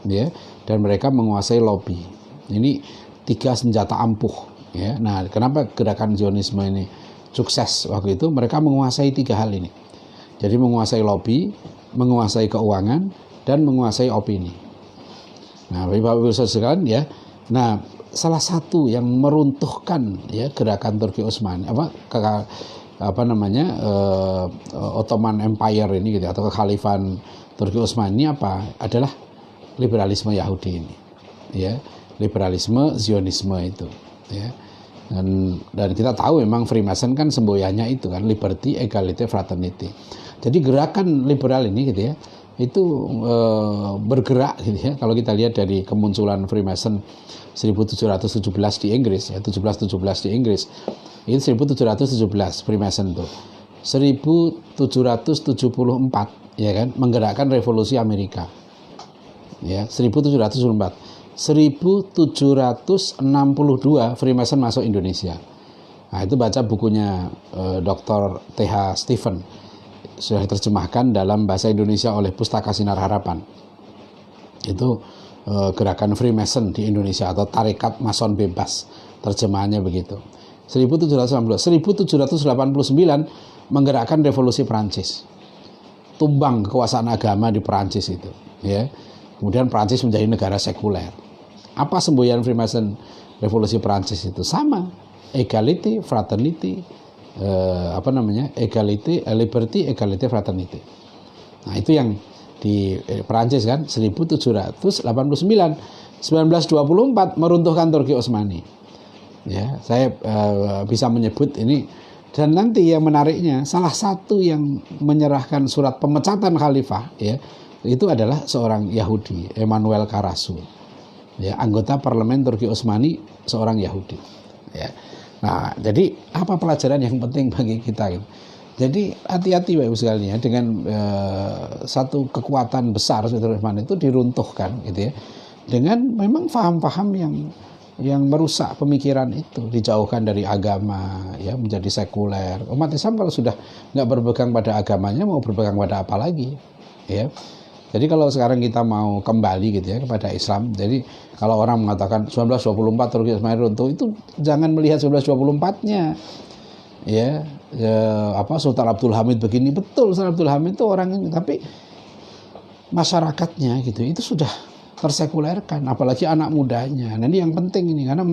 ya, dan mereka menguasai lobby. Ini 3 senjata ampuh, ya. Nah, kenapa gerakan Zionisme ini sukses waktu itu? Mereka menguasai 3 hal ini. Jadi menguasai lobby, menguasai keuangan, dan menguasai opini. Nah, Bapak Ibu sekalian, ya. Nah, salah satu yang meruntuhkan, ya, gerakan Turki Utsmani, Ottoman Empire ini, gitu, atau kekhalifahan Turki Utsmani adalah liberalisme Yahudi ini, ya, liberalisme Zionisme itu, ya. Dan kita tahu memang Freemason kan semboyannya itu kan liberty, equality, fraternity. Jadi gerakan liberal ini, gitu ya, itu bergerak, gitu ya. Kalau kita lihat dari kemunculan Freemason 1717 di Inggris, ya, 1717 di Inggris. Itu 1717 Freemason itu. 1774, ya kan, menggerakkan revolusi Amerika. Ya, 1774. 1762 Freemason masuk Indonesia. Nah, itu baca bukunya Dr. T.H. Stephen. Sudah diterjemahkan dalam bahasa Indonesia oleh Pustaka Sinar Harapan. Itu gerakan Freemason di Indonesia atau Tarekat Mason Bebas, terjemahannya begitu. 1789 menggerakkan revolusi Perancis. Tumbang kekuasaan agama di Perancis itu, ya. Kemudian Perancis menjadi negara sekuler. Apa semboyan Freemason revolusi Perancis itu? Sama, equality, fraternity, liberty, equality, fraternity. Nah, itu yang di Perancis kan 1789. 1924 meruntuhkan Turki Utsmani. Ya, saya bisa menyebut ini. Dan nanti yang menariknya, salah satu yang menyerahkan surat pemecatan khalifah, ya, itu adalah seorang Yahudi, Emmanuel Karasu, ya, anggota parlemen Turki Utsmani, seorang Yahudi. Ya. Nah, jadi apa pelajaran yang penting bagi kita? Gitu. Jadi hati-hati Bapak Ibu sekalian ya, dengan satu kekuatan besar seperti Utsmani itu diruntuhkan, gitu ya, dengan memang paham-paham yang merusak pemikiran itu, dijauhkan dari agama, ya, menjadi sekuler. Umat Islam kalau sudah nggak berpegang pada agamanya, mau berpegang pada apa lagi, ya? Jadi kalau sekarang kita mau kembali gitu ya kepada Islam, jadi kalau orang mengatakan 1924 Turki Utsmani runtuh, itu jangan melihat 1924-nya, ya, Sultan Abdul Hamid begini, betul Sultan Abdul Hamid itu orang ini, tapi masyarakatnya gitu, itu sudah tersekulerkan, apalagi anak mudanya. Nah ini yang penting ini, karena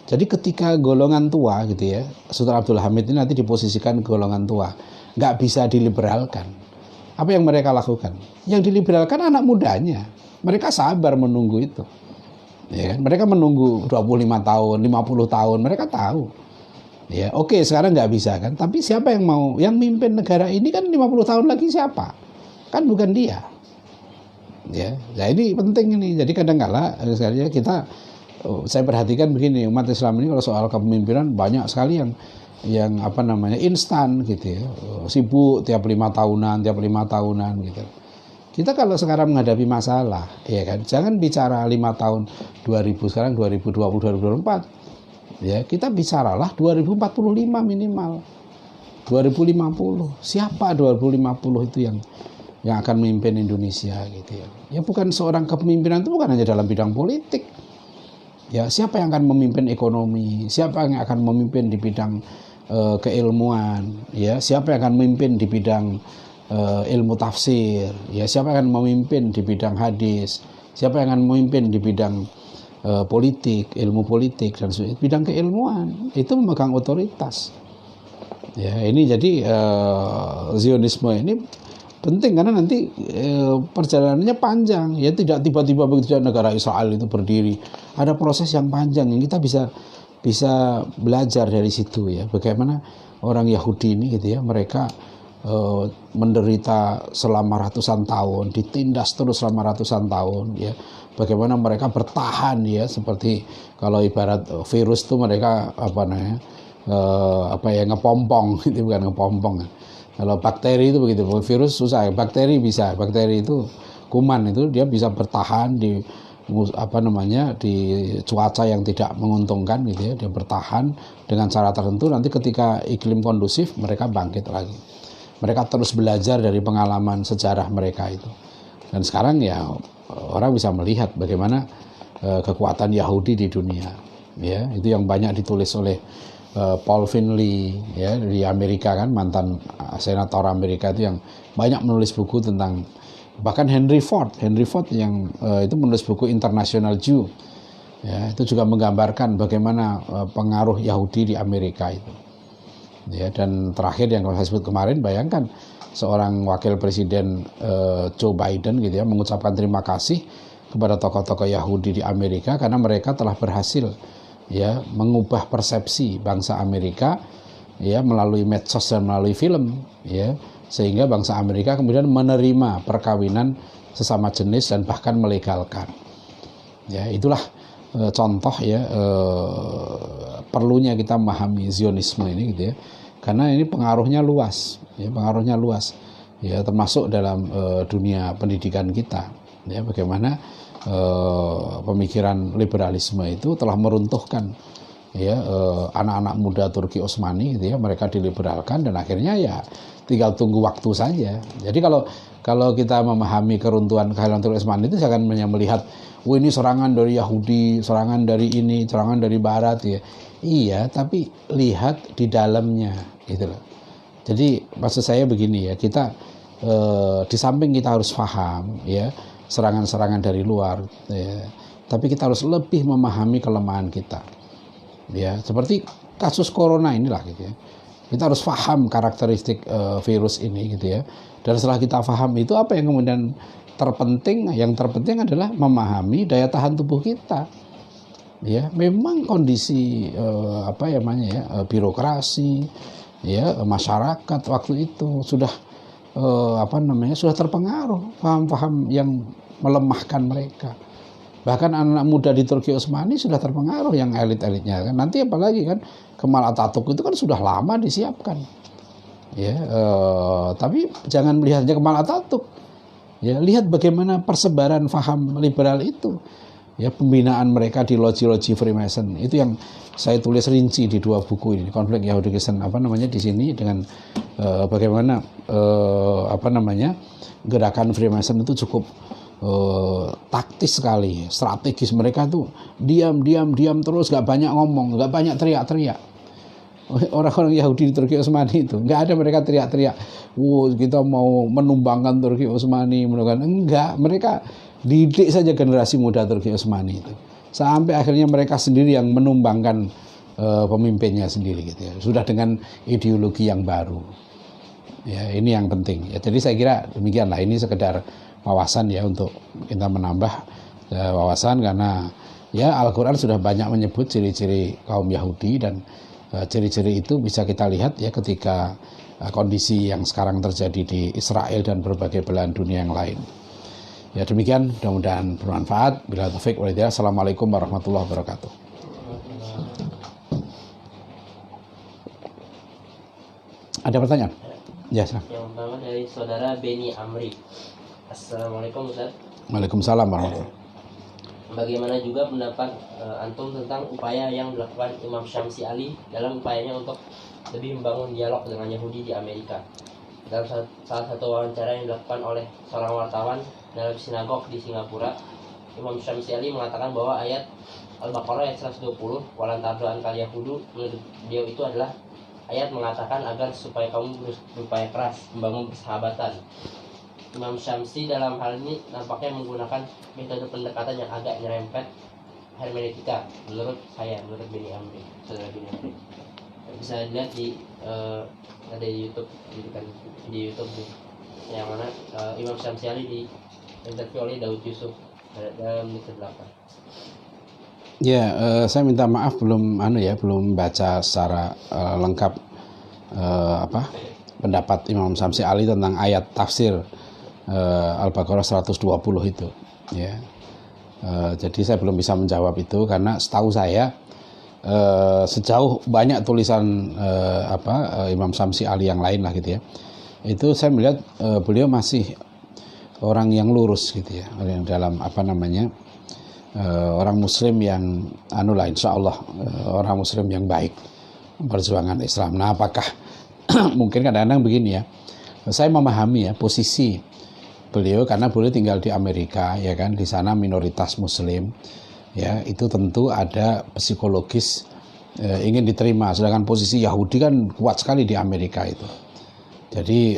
jadi ketika golongan tua gitu ya, Sultan Abdul Hamid ini nanti diposisikan golongan tua, nggak bisa diliberalkan. Apa yang mereka lakukan? Yang diliberalkan anak mudanya. Mereka sabar menunggu itu, ya kan? Mereka menunggu 25 tahun, 50 tahun, mereka tahu. Ya, oke, sekarang nggak bisa kan? Tapi siapa yang mau, yang mimpin negara ini kan 50 tahun lagi siapa? Kan bukan dia. Ya, nah ini penting ini. Jadi kadang-kala kita, saya perhatikan begini, umat Islam ini kalau soal kepemimpinan banyak sekali yang instan gitu ya, sibuk tiap 5 tahunan gitu. Kita kalau sekarang menghadapi masalah, ya kan, jangan bicara 5 tahun 2000, sekarang 2020 2024, ya, kita bicaralah 2045 minimal, 2050. Siapa 2050 itu yang akan memimpin Indonesia gitu ya. Ya bukan seorang kepemimpinan itu bukan hanya dalam bidang politik. Ya, siapa yang akan memimpin ekonomi? Siapa yang akan memimpin di bidang keilmuan? Ya, siapa yang akan memimpin di bidang ilmu tafsir? Ya, siapa yang akan memimpin di bidang hadis? Siapa yang akan memimpin di bidang politik, ilmu politik dan sebagainya? Bidang keilmuan itu memegang otoritas. Ya, ini jadi Zionisme ini penting karena nanti perjalanannya panjang, ya, tidak tiba-tiba begitu negara Israel itu berdiri. Ada proses yang panjang yang kita bisa belajar dari situ ya. Bagaimana orang Yahudi ini gitu ya, mereka menderita selama ratusan tahun, ditindas terus selama ratusan tahun ya. Bagaimana mereka bertahan ya, seperti kalau ibarat virus itu mereka ngepompong, itu bukan ngepompong. Kalau bakteri itu begitu, virus susah, bakteri bisa, bakteri itu kuman itu dia bisa bertahan di di cuaca yang tidak menguntungkan gitu ya, dia bertahan dengan cara tertentu, nanti ketika iklim kondusif mereka bangkit lagi. Mereka terus belajar dari pengalaman sejarah mereka itu. Dan sekarang ya orang bisa melihat bagaimana kekuatan Yahudi di dunia. Ya, itu yang banyak ditulis oleh Paul Finley ya di Amerika kan, mantan senator Amerika itu yang banyak menulis buku tentang, bahkan Henry Ford yang itu menulis buku International Jew ya, itu juga menggambarkan bagaimana pengaruh Yahudi di Amerika itu ya. Dan terakhir yang saya sebut kemarin, bayangkan seorang wakil presiden Joe Biden gitu ya mengucapkan terima kasih kepada tokoh-tokoh Yahudi di Amerika karena mereka telah berhasil ya mengubah persepsi bangsa Amerika ya melalui medsos dan melalui film ya, sehingga bangsa Amerika kemudian menerima perkawinan sesama jenis dan bahkan melegalkan. Ya, itulah contoh ya perlunya kita memahami Zionisme ini gitu ya. Karena ini pengaruhnya luas ya, termasuk dalam dunia pendidikan kita. Ya, bagaimana pemikiran liberalisme itu telah meruntuhkan ya anak-anak muda Turki Utsmani gitu ya, mereka diliberalkan dan akhirnya ya tinggal tunggu waktu saja. Jadi kalau kita memahami keruntuhan kehilangan Turki Utsmani itu jangan hanya melihat ini serangan dari Yahudi, serangan dari ini, serangan dari barat ya. Iya, tapi lihat di dalamnya gitu loh. Jadi maksud saya begini ya, kita di samping kita harus paham ya serangan-serangan dari luar ya, tapi kita harus lebih memahami kelemahan kita ya, seperti kasus corona inilah gitu ya. Kita harus paham karakteristik virus ini gitu ya, dan setelah kita paham itu apa yang kemudian terpenting adalah memahami daya tahan tubuh kita Ya, memang kondisi birokrasi, ya, masyarakat waktu itu sudah sudah terpengaruh paham-paham yang melemahkan mereka. Bahkan anak muda di Turki Utsmani sudah terpengaruh yang elit-elitnya kan. Nanti apalagi kan Kemal Atatürk itu kan sudah lama disiapkan. Ya, tapi jangan melihatnya Kemal Atatürk. Ya, lihat bagaimana persebaran paham liberal itu. Ya, pembinaan mereka di loji-loji Freemason itu yang saya tulis rinci di 2 buku ini, konflik Yahudi Kristen di sini dengan bagaimana gerakan Freemason itu cukup taktis sekali, strategis. Mereka tuh diam terus, gak banyak ngomong, gak banyak teriak-teriak. Orang-orang Yahudi di Turki Utsmani itu nggak ada mereka teriak-teriak, kita mau menumbangkan Turki Utsmani, enggak. Mereka didik saja generasi muda Turki Utsmani itu sampai akhirnya mereka sendiri yang menumbangkan pemimpinnya sendiri gitu ya, sudah dengan ideologi yang baru. Ya, ini yang penting ya. Jadi saya kira demikianlah, ini sekedar wawasan ya, untuk kita menambah wawasan, karena ya Al-Quran sudah banyak menyebut ciri-ciri kaum Yahudi, dan ciri-ciri itu bisa kita lihat ya ketika kondisi yang sekarang terjadi di Israel dan berbagai belahan dunia yang lain. Ya, demikian, mudah-mudahan bermanfaat. Bila taufik wal hidayah. Assalamualaikum warahmatullahi wabarakatuh. Ada pertanyaan? Ya, Yang pertama dari saudara Beni Amri. Assalamualaikum Ustaz. Waalaikumsalam warahmatullahi wabarakatuh. Bagaimana juga pendapat antum tentang upaya yang dilakukan Imam Syamsi Ali dalam upayanya untuk lebih membangun dialog dengan Yahudi di Amerika? Dalam salah satu wawancara yang dilakukan oleh seorang wartawan dalam sinagog di Singapura, Imam Syamsi Ali mengatakan bahwa ayat Al-Baqarah ayat 120, walan tardu ankal yahudu, menurut beliau itu adalah ayat mengatakan agar supaya kamu berupaya keras membangun persahabatan. Imam Syamsi dalam hal ini nampaknya menggunakan metode pendekatan yang agak nyerempet hermeneutika, menurut Beni Amri, saudara Beni Amri. Bisa dilihat di ada di YouTube, di YouTube yang mana Imam Syamsi Ali di interview oleh Daud Yusuf dalam menit 8. Ya, saya minta maaf belum baca secara lengkap pendapat Imam Syamsi Ali tentang ayat tafsir Al-Baqarah 120 itu ya. Jadi saya belum bisa menjawab itu, karena setahu saya sejauh banyak tulisan Imam Syamsi Ali yang lain lah gitu ya, itu saya melihat beliau masih orang yang lurus gitu ya, yang dalam orang muslim yang insya Allah orang muslim yang baik, perjuangan Islam. Nah, apakah mungkin kadang-kadang begini ya, saya memahami ya posisi beliau karena beliau tinggal di Amerika ya kan, di sana minoritas muslim ya, itu tentu ada psikologis ingin diterima, sedangkan posisi Yahudi kan kuat sekali di Amerika itu. Jadi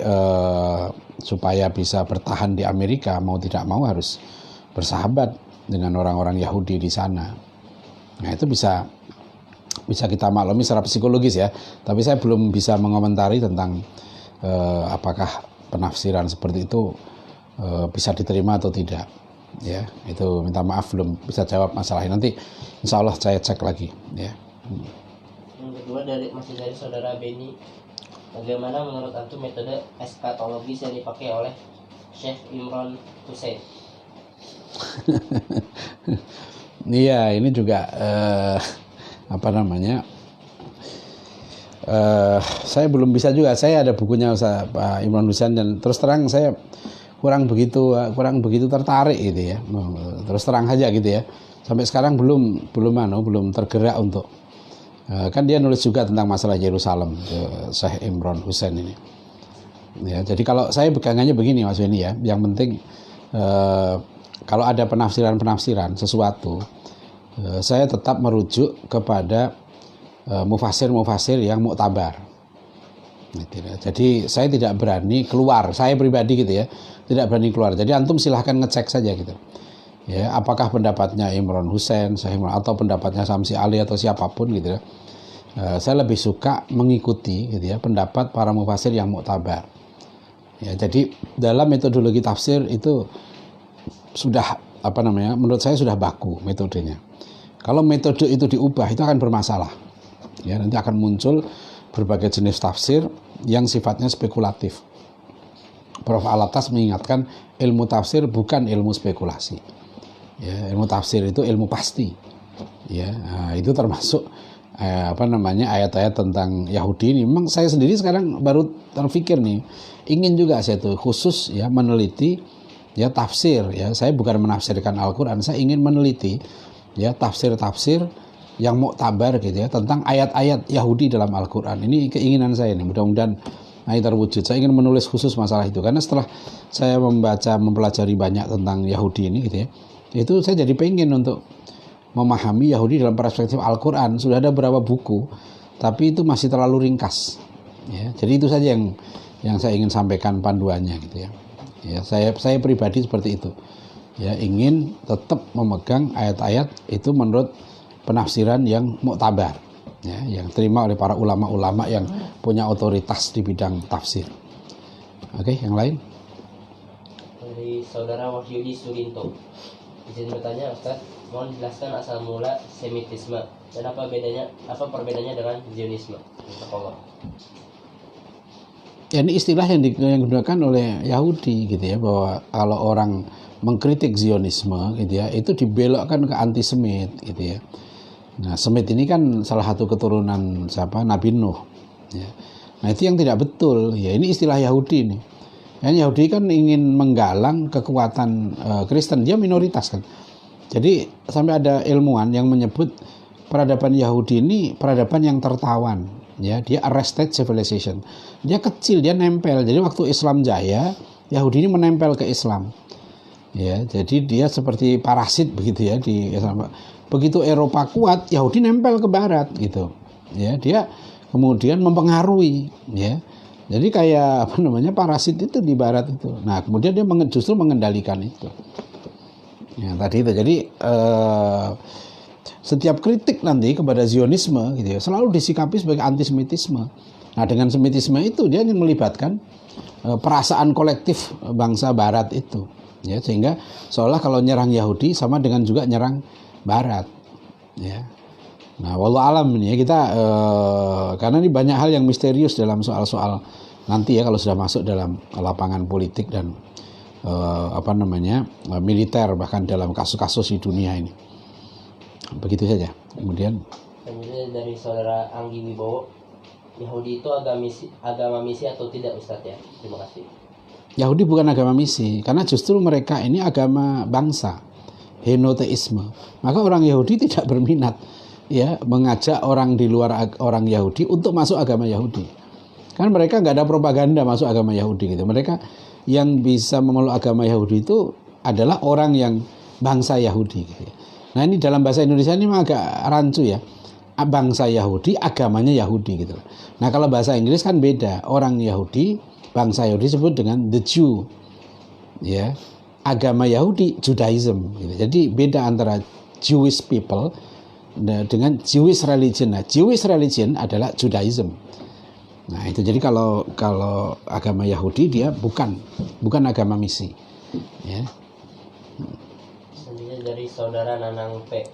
supaya bisa bertahan di Amerika, mau tidak mau harus bersahabat dengan orang-orang Yahudi di sana. Nah, itu bisa kita maklumi secara psikologis ya, tapi saya belum bisa mengomentari tentang apakah penafsiran seperti itu bisa diterima atau tidak ya. Itu minta maaf belum bisa jawab masalah ini, nanti insya Allah saya cek lagi ya. Yang kedua masih dari saudara Beni, bagaimana menurut antum metode eskatologis yang dipakai oleh Syekh Imran Hussein? Iya, ini juga saya belum bisa juga. Saya ada bukunya Pak Imran Hussein, dan terus terang saya kurang begitu tertarik gitu ya. Terus terang aja gitu ya. Sampai sekarang belum tergerak untuk kan dia nulis juga tentang masalah Yerusalem, Syekh Imran Hussein ini. Ya, jadi kalau saya pegangannya begini Mas Beni ya, yang penting kalau ada penafsiran sesuatu, saya tetap merujuk kepada mufasir yang muktabar. Jadi saya tidak berani keluar, saya pribadi gitu ya, tidak berani keluar. Jadi antum silahkan ngecek saja gitu. Ya, apakah pendapatnya Imran Hussein, atau pendapatnya Syamsi Ali atau siapapun gitu ya. Saya lebih suka mengikuti gitu ya pendapat para mufasir yang muktabar. Ya, jadi dalam metodologi tafsir itu sudah menurut saya sudah baku metodenya. Kalau metode itu diubah, itu akan bermasalah. Ya, nanti akan muncul berbagai jenis tafsir yang sifatnya spekulatif. Prof. Alatas mengingatkan ilmu tafsir bukan ilmu spekulasi. Ya, ilmu tafsir itu ilmu pasti. Ya, nah, itu termasuk ayat-ayat tentang Yahudi ini. Memang saya sendiri sekarang baru terpikir nih, ingin juga saya tuh khusus ya meneliti ya tafsir ya. Saya bukan menafsirkan Al-Qur'an, saya ingin meneliti ya tafsir-tafsir yang muktabar gitu ya tentang ayat-ayat Yahudi dalam Al-Qur'an. Ini keinginan saya nih, mudah-mudahan terwujud. Saya ingin menulis khusus masalah itu karena setelah saya mempelajari banyak tentang Yahudi ini gitu ya, itu saya jadi pengen untuk memahami Yahudi dalam perspektif Al-Quran. Sudah ada beberapa buku, tapi itu masih terlalu ringkas. Ya, jadi itu saja yang saya ingin sampaikan panduannya gitu ya. Ya, saya pribadi seperti itu. Ya, ingin tetap memegang ayat-ayat itu menurut penafsiran yang muktabar, ya, yang terima oleh para ulama-ulama yang punya otoritas di bidang tafsir. Oke, yang lain? Dari saudara Wahyudi Surinto, izin bertanya Ustaz, mohon jelaskan asal mula Semitisme dan apa perbedaannya dengan Zionisme. Insyaallah. Ya, ini istilah yang digunakan oleh Yahudi gitu ya, bahwa kalau orang mengkritik Zionisme gitu ya, itu dibelokkan ke antisemit gitu ya. Nah, Semit ini kan salah satu keturunan Nabi Nuh ya. Nah, itu yang tidak betul ya, ini istilah Yahudi nih. Ya, Yahudi kan ingin menggalang kekuatan Kristen, dia minoritas kan. Jadi sampai ada ilmuwan yang menyebut peradaban Yahudi ini peradaban yang tertawan ya, dia arrested civilization. Dia kecil, dia nempel. Jadi waktu Islam jaya, Yahudi ini menempel ke Islam. Ya, jadi dia seperti parasit begitu ya di Islam. Begitu Eropa kuat, Yahudi nempel ke barat gitu. Ya, dia kemudian mempengaruhi ya. Jadi kayak parasit itu di barat itu. Nah, kemudian dia justru mengendalikan itu. Ya, tadi itu. Jadi setiap kritik nanti kepada Zionisme gitu ya, selalu disikapi sebagai antisemitisme. Nah, dengan semitisme itu dia ingin melibatkan perasaan kolektif bangsa barat itu. Ya, sehingga seolah kalau nyerang Yahudi sama dengan juga nyerang barat. Ya. Nah, wallahu alam ini ya kita karena ini banyak hal yang misterius dalam soal-soal nanti ya kalau sudah masuk dalam lapangan politik dan militer, bahkan dalam kasus-kasus di dunia ini. Begitu saja. Kemudian dari saudara Anggi Wibowo, Yahudi itu agama misi atau tidak Ustadz ya? Terima kasih. Yahudi bukan agama misi, karena justru mereka ini agama bangsa, henoteisme. Maka orang Yahudi tidak berminat ya mengajak orang di luar orang Yahudi untuk masuk agama Yahudi. Kan mereka nggak ada propaganda masuk agama Yahudi gitu. Mereka yang bisa memeluk agama Yahudi itu adalah orang yang bangsa Yahudi gitu. Nah, ini dalam bahasa Indonesia ini agak rancu ya. Bangsa Yahudi, agamanya Yahudi gitu. Nah, kalau bahasa Inggris kan beda. Orang Yahudi, bangsa Yahudi disebut dengan the Jew. Ya. Agama Yahudi Judaism gitu. Jadi beda antara Jewish people dengan Jewish religion. Nah, Jewish religion adalah Judaism. Nah, itu jadi kalau agama Yahudi dia bukan agama misi. Ya. Selanjutnya dari saudara Nanang P.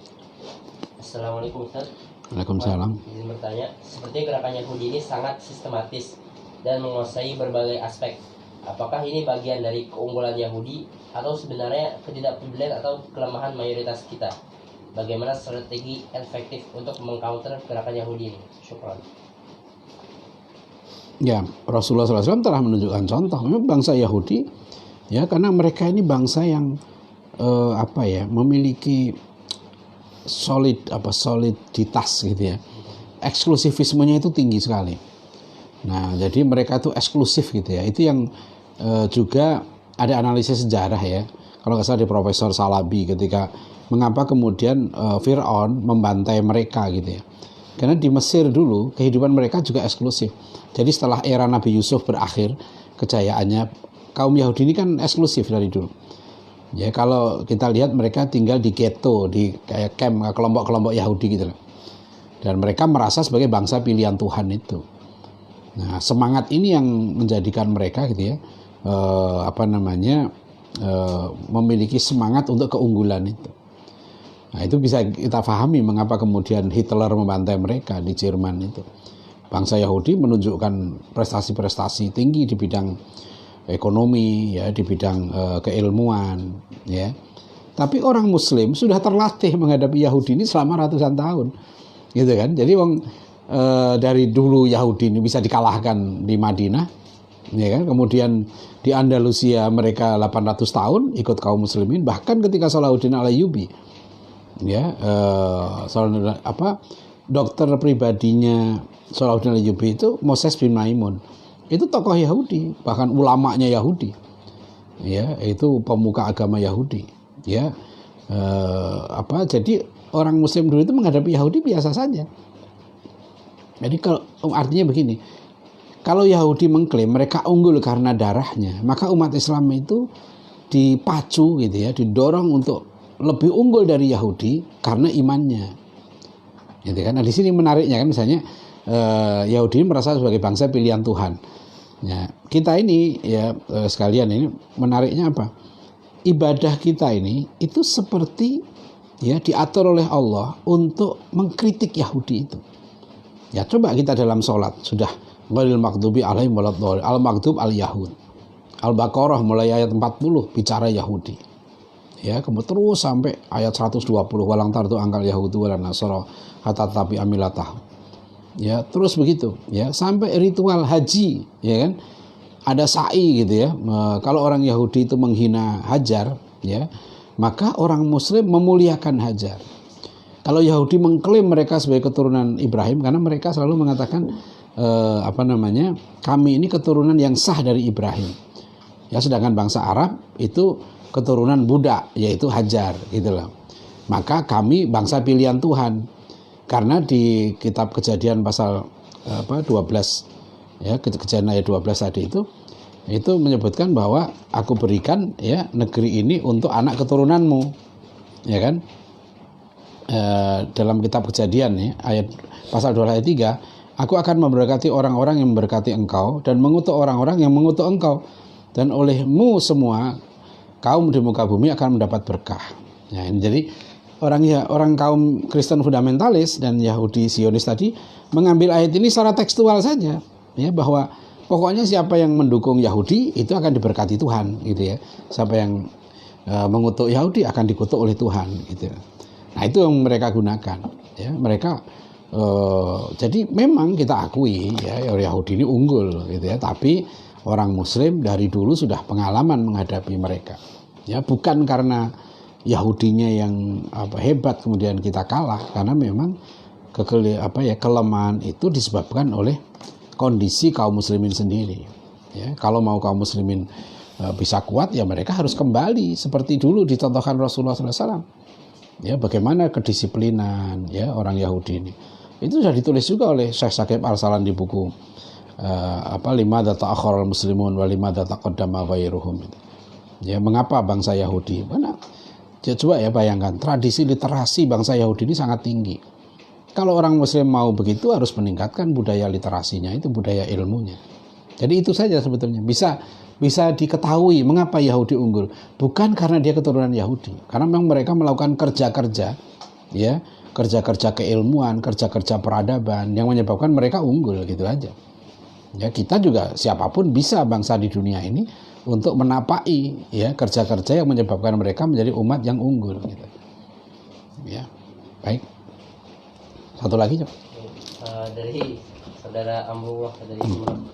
Assalamualaikum Ustaz. Waalaikumsalam. Izin bertanya, seperti gerakan Yahudi ini sangat sistematis dan menguasai berbagai aspek. Apakah ini bagian dari keunggulan Yahudi atau sebenarnya ketidakpedulian atau kelemahan mayoritas kita? Bagaimana strategi efektif untuk mengcounter gerakan Yahudi ini? Syukran. Ya, Rasulullah SAW telah menunjukkan contoh. Memang bangsa Yahudi, ya, karena mereka ini bangsa yang memiliki soliditas gitu ya. Eksklusivismenya itu tinggi sekali. Nah, jadi mereka itu eksklusif gitu ya. Itu yang juga ada analisis sejarah ya. Kalau nggak salah di Profesor Salabi ketika mengapa kemudian Fir'aun membantai mereka gitu ya. Karena di Mesir dulu kehidupan mereka juga eksklusif. Jadi setelah era Nabi Yusuf berakhir kejayaannya, kaum Yahudi ini kan eksklusif dari dulu. Ya, kalau kita lihat mereka tinggal di ghetto, di kayak camp, kelompok-kelompok Yahudi gitu loh. Dan mereka merasa sebagai bangsa pilihan Tuhan itu. Nah, semangat ini yang menjadikan mereka gitu ya, memiliki semangat untuk keunggulan itu. Nah, itu bisa kita pahami mengapa kemudian Hitler membantai mereka di Jerman itu. Bangsa Yahudi menunjukkan prestasi-prestasi tinggi di bidang ekonomi, ya, di bidang keilmuan, ya. Tapi orang Muslim sudah terlatih menghadapi Yahudi ini selama ratusan tahun, gitu kan? Jadi dari dulu Yahudi ini bisa dikalahkan di Madinah, ya kan? Kemudian di Andalusia mereka 800 tahun ikut kaum Muslimin, bahkan ketika Salahuddin Al-Ayyubi, ya, dokter pribadinya Salahuddin Al-Ayyubi itu Moses bin Maimun, itu tokoh Yahudi, bahkan ulamanya Yahudi, ya, itu pemuka agama Yahudi, ya. Jadi orang Muslim dulu itu menghadapi Yahudi biasa saja. Jadi kalau artinya begini, kalau Yahudi mengklaim mereka unggul karena darahnya, maka umat Islam itu dipacu gitu ya, didorong untuk lebih unggul dari Yahudi karena imannya, gitu kan? Nah, di sini menariknya kan, misalnya Yahudi merasa sebagai bangsa pilihan Tuhan. Ya, kita ini ya sekalian, ini menariknya apa? Ibadah kita ini itu seperti ya diatur oleh Allah untuk mengkritik Yahudi itu. Ya, coba kita dalam sholat sudah ghairil maghdubi alaihim waladdallin, al-maghdub al-yahud. Al-Baqarah mulai ayat 40 bicara Yahudi. Ya, kemudian terus sampai ayat 120 walang tartu angkal yahudu wala nasara hatta tabi amilatah. Ya, terus begitu ya sampai ritual haji, ya kan? Ada sa'i gitu ya. Kalau orang Yahudi itu menghina Hajar, ya, maka orang Muslim memuliakan Hajar. Kalau Yahudi mengklaim mereka sebagai keturunan Ibrahim, karena mereka selalu mengatakan kami ini keturunan yang sah dari Ibrahim. Ya, sedangkan bangsa Arab itu keturunan Buddha, yaitu Hajar, gitulah. Maka kami bangsa pilihan Tuhan, karena di kitab Kejadian pasal 12, ya, Kejadian ayat 12 tadi itu menyebutkan bahwa aku berikan ya negeri ini untuk anak keturunanmu, ya kan? Dalam kitab Kejadian ya, ayat pasal 12 ayat 3, aku akan memberkati orang-orang yang memberkati engkau dan mengutuk orang-orang yang mengutuk engkau, dan olehmu semua kaum di muka bumi akan mendapat berkah. Nah, ini jadi orang kaum Kristen fundamentalis dan Yahudi Zionis tadi mengambil ayat ini secara tekstual saja, ya, bahwa pokoknya siapa yang mendukung Yahudi itu akan diberkati Tuhan, gitu ya. Siapa yang mengutuk Yahudi akan dikutuk oleh Tuhan, gitu. Nah, itu yang mereka gunakan, ya. Mereka jadi memang kita akui ya Yahudi ini unggul, gitu ya. Tapi orang Muslim dari dulu sudah pengalaman menghadapi mereka. Ya, bukan karena Yahudinya yang hebat kemudian kita kalah, karena memang kelemahan itu disebabkan oleh kondisi kaum muslimin sendiri. Ya, kalau mau kaum muslimin bisa kuat, ya mereka harus kembali seperti dulu dicontohkan Rasulullah SAW. Ya, bagaimana kedisiplinan ya orang Yahudi ini. Itu sudah ditulis juga oleh Syekh Syakib Al-Salan di buku limadza ta'akhkharal muslimun wa limadza taqaddama ghairuhum. Ya, mengapa bangsa Yahudi? Mana? Coba ya bayangkan, tradisi literasi bangsa Yahudi ini sangat tinggi. Kalau orang Muslim mau begitu harus meningkatkan budaya literasinya, itu budaya ilmunya. Jadi itu saja sebetulnya bisa diketahui mengapa Yahudi unggul, bukan karena dia keturunan Yahudi, karena memang mereka melakukan kerja-kerja, ya, kerja-kerja keilmuan, kerja-kerja peradaban yang menyebabkan mereka unggul, gitu aja. Ya, kita juga siapapun bisa bangsa di dunia ini untuk menapaki ya kerja-kerja yang menyebabkan mereka menjadi umat yang unggul, gitu. Ya, baik. Satu lagi, Cok. Dari saudara Amrullah dari Sumeneb.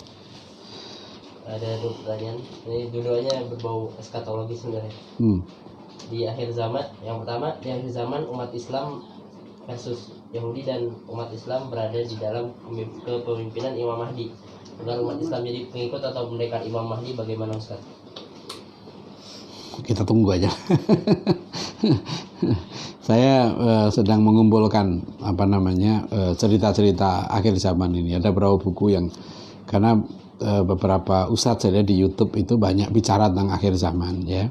Ada dua pertanyaan. Ini dua-duanya berbau eskatologi sebenarnya. Di akhir zaman, yang pertama, di akhir zaman umat Islam versus Yahudi dan umat Islam berada di dalam kepemimpinan Imam Mahdi. Agar umat Islam jadi pengikut atau pendekar Imam Mahdi, bagaimana Ustaz? Kita tunggu aja. Saya sedang mengumpulkan cerita-cerita akhir zaman ini. Ada beberapa buku yang, karena beberapa ustadz saya di YouTube itu banyak bicara tentang akhir zaman, ya,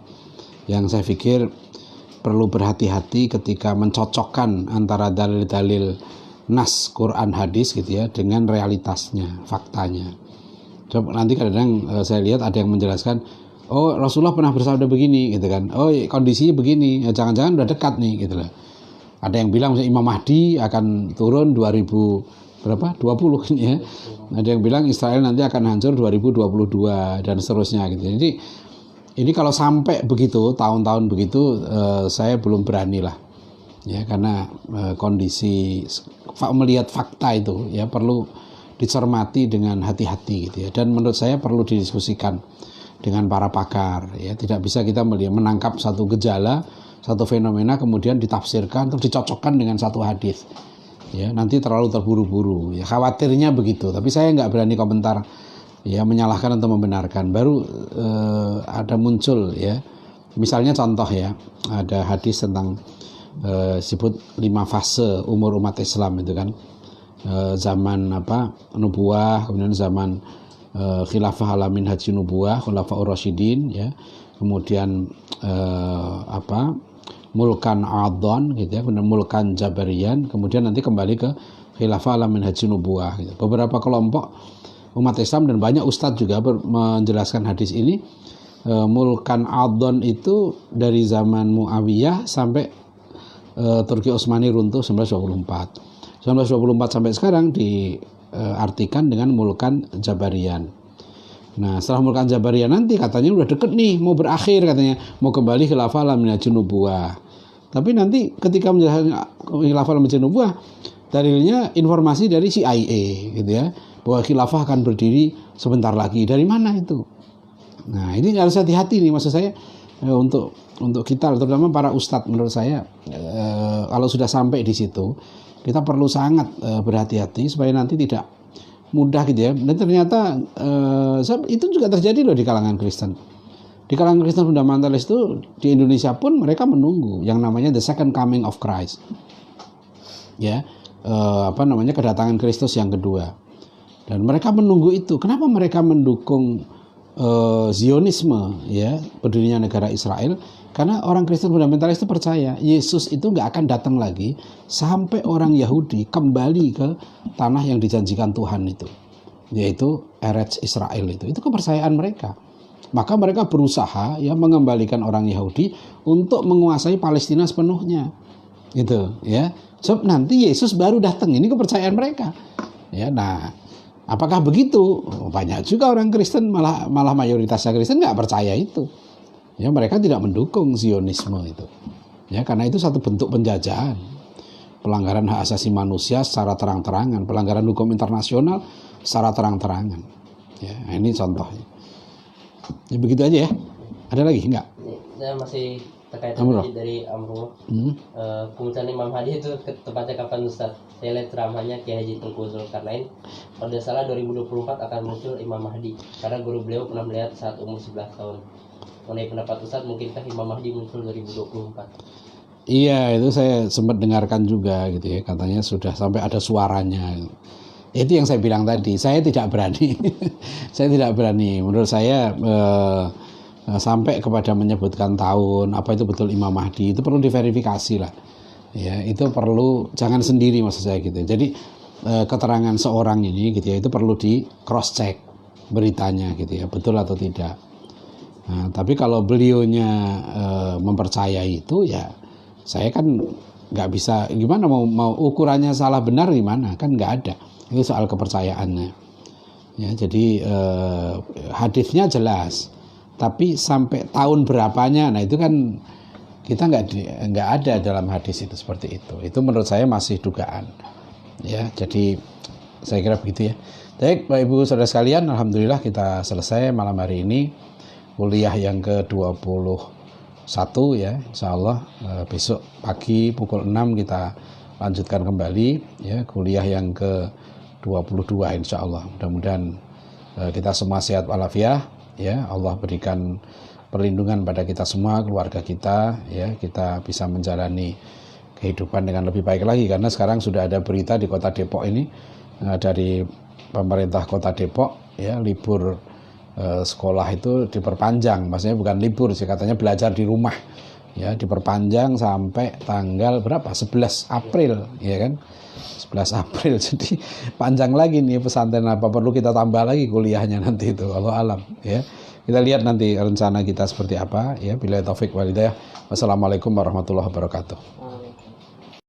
yang saya pikir perlu berhati-hati ketika mencocokkan antara dalil-dalil nas Quran hadis, gitu ya, dengan realitasnya, faktanya. Coba nanti kadang-kadang saya lihat ada yang menjelaskan, oh Rasulullah pernah bersabda begini, gitu kan, oh kondisinya begini, ya, jangan-jangan udah dekat nih, gitu lah. Ada yang bilang misalnya Imam Mahdi akan turun 2020 ya. Ada yang bilang Israel nanti akan hancur 2022 dan seterusnya gitu. Jadi ini kalau sampai begitu, tahun-tahun begitu, saya belum berani lah. Ya, karena kondisi melihat fakta itu ya perlu dicermati dengan hati-hati gitu ya. Dan menurut saya perlu didiskusikan dengan para pakar ya. Tidak bisa kita menangkap satu gejala, satu fenomena kemudian ditafsirkan terus dicocokkan dengan satu hadis. Ya, nanti terlalu terburu-buru. Ya, khawatirnya begitu. Tapi saya nggak berani komentar ya, menyalahkan atau membenarkan. Baru ada muncul ya. Misalnya contoh ya, ada hadis tentang sebut 5 fase umur umat Islam itu kan. Zaman nubuwah, kemudian zaman khilafah alamin haji nubuwah, khulafaur rasyidin ya. Kemudian mulkan adhan gitu ya, kemudian mulkan jabarian, kemudian nanti kembali ke khilafah alamin haji nubuwah gitu. Beberapa kelompok umat Islam dan banyak ustadz juga menjelaskan hadis ini. Mulkan adhan itu dari zaman Muawiyah sampai Turki Utsmani runtuh 1924 sampai sekarang diartikan dengan mulkan jabarian. Nah, setelah mulkan jabarian nanti katanya udah deket nih, mau berakhir katanya, mau kembali khilafah alamin haji nubuwah. Tapi nanti ketika menjelaskan khilafah alamin haji nubuwah, dalilnya informasi dari CIA gitu ya, bahwa khilafah akan berdiri sebentar lagi. Dari mana itu? Nah, ini harus hati-hati nih, maksud saya untuk kita, terutama para ustadz, menurut saya kalau sudah sampai di situ, kita perlu sangat berhati-hati supaya nanti tidak mudah gitu ya. Dan ternyata itu juga terjadi loh di kalangan Kristen. Di kalangan Kristen fundamentalis itu di Indonesia pun mereka menunggu yang namanya the second coming of Christ. Ya, kedatangan Kristus yang kedua. Dan mereka menunggu itu. Kenapa mereka mendukung Zionisme ya, berdirinya negara Israel? Karena orang Kristen fundamentalis itu percaya Yesus itu nggak akan datang lagi sampai orang Yahudi kembali ke tanah yang dijanjikan Tuhan itu, yaitu Eretz Israel itu kepercayaan mereka. Maka mereka berusaha ya mengembalikan orang Yahudi untuk menguasai Palestina sepenuhnya, gitu ya. So nanti Yesus baru datang, ini kepercayaan mereka. Ya, nah apakah begitu? Banyak juga orang Kristen malah mayoritasnya Kristen nggak percaya itu. Ya, mereka tidak mendukung Zionisme itu. Ya, karena itu satu bentuk penjajahan. Pelanggaran hak asasi manusia secara terang-terangan, pelanggaran hukum internasional secara terang-terangan. Ya, ini contohnya. Ya, begitu aja ya. Ada lagi enggak? Saya masih terkait dari Amrullah. Kemudian Imam Hadi itu tepatnya kapan Ustaz? Saya lihat ceramahnya Kiai Haji Tengku Zulkarnain. Kalau tidak salah 2024 akan muncul Imam Mahdi. Karena guru beliau pernah melihat saat umur 11 tahun. Mengenai pendapat Ustaz, mungkinkah Imam Mahdi muncul 2024? Iya, itu saya sempat dengarkan juga gitu ya, katanya sudah sampai ada suaranya. Itu yang saya bilang tadi, saya tidak berani. Saya tidak berani. Menurut saya sampai kepada menyebutkan tahun, apa itu betul Imam Mahdi, itu perlu diverifikasi lah. Ya, itu perlu, jangan sendiri maksud saya gitu. Jadi keterangan seorang ini gitu ya, itu perlu di cross check beritanya gitu ya, betul atau tidak. Nah, tapi kalau beliaunya mempercayai itu ya, saya kan nggak bisa, gimana mau ukurannya salah benar gimana, kan nggak ada. Itu soal kepercayaannya. Ya, jadi hadisnya jelas, tapi sampai tahun berapanya, nah itu kan kita nggak ada dalam hadis itu seperti itu. Itu menurut saya masih dugaan. Ya, jadi saya kira begitu ya. Baik, Bapak Ibu Saudara sekalian, alhamdulillah kita selesai malam hari ini kuliah yang ke-21 ya, insyaallah besok pagi pukul 6 kita lanjutkan kembali ya, kuliah yang ke-22 insyaallah. Mudah-mudahan kita semua sehat walafiat ya, Allah berikan perlindungan pada kita semua, keluarga kita ya, kita bisa menjalani kehidupan dengan lebih baik lagi. Karena sekarang sudah ada berita di Kota Depok ini dari pemerintah Kota Depok ya, libur sekolah itu diperpanjang, maksudnya bukan libur sih, katanya belajar di rumah ya, diperpanjang sampai tanggal berapa? 11 April ya kan, 11 April. Jadi panjang lagi nih pesantren, apa perlu kita tambah lagi kuliahnya nanti itu, Allah alam ya. Kita lihat nanti rencana kita seperti apa ya. Billahi taufik wal hidayah. Wassalamualaikum warahmatullahi wabarakatuh.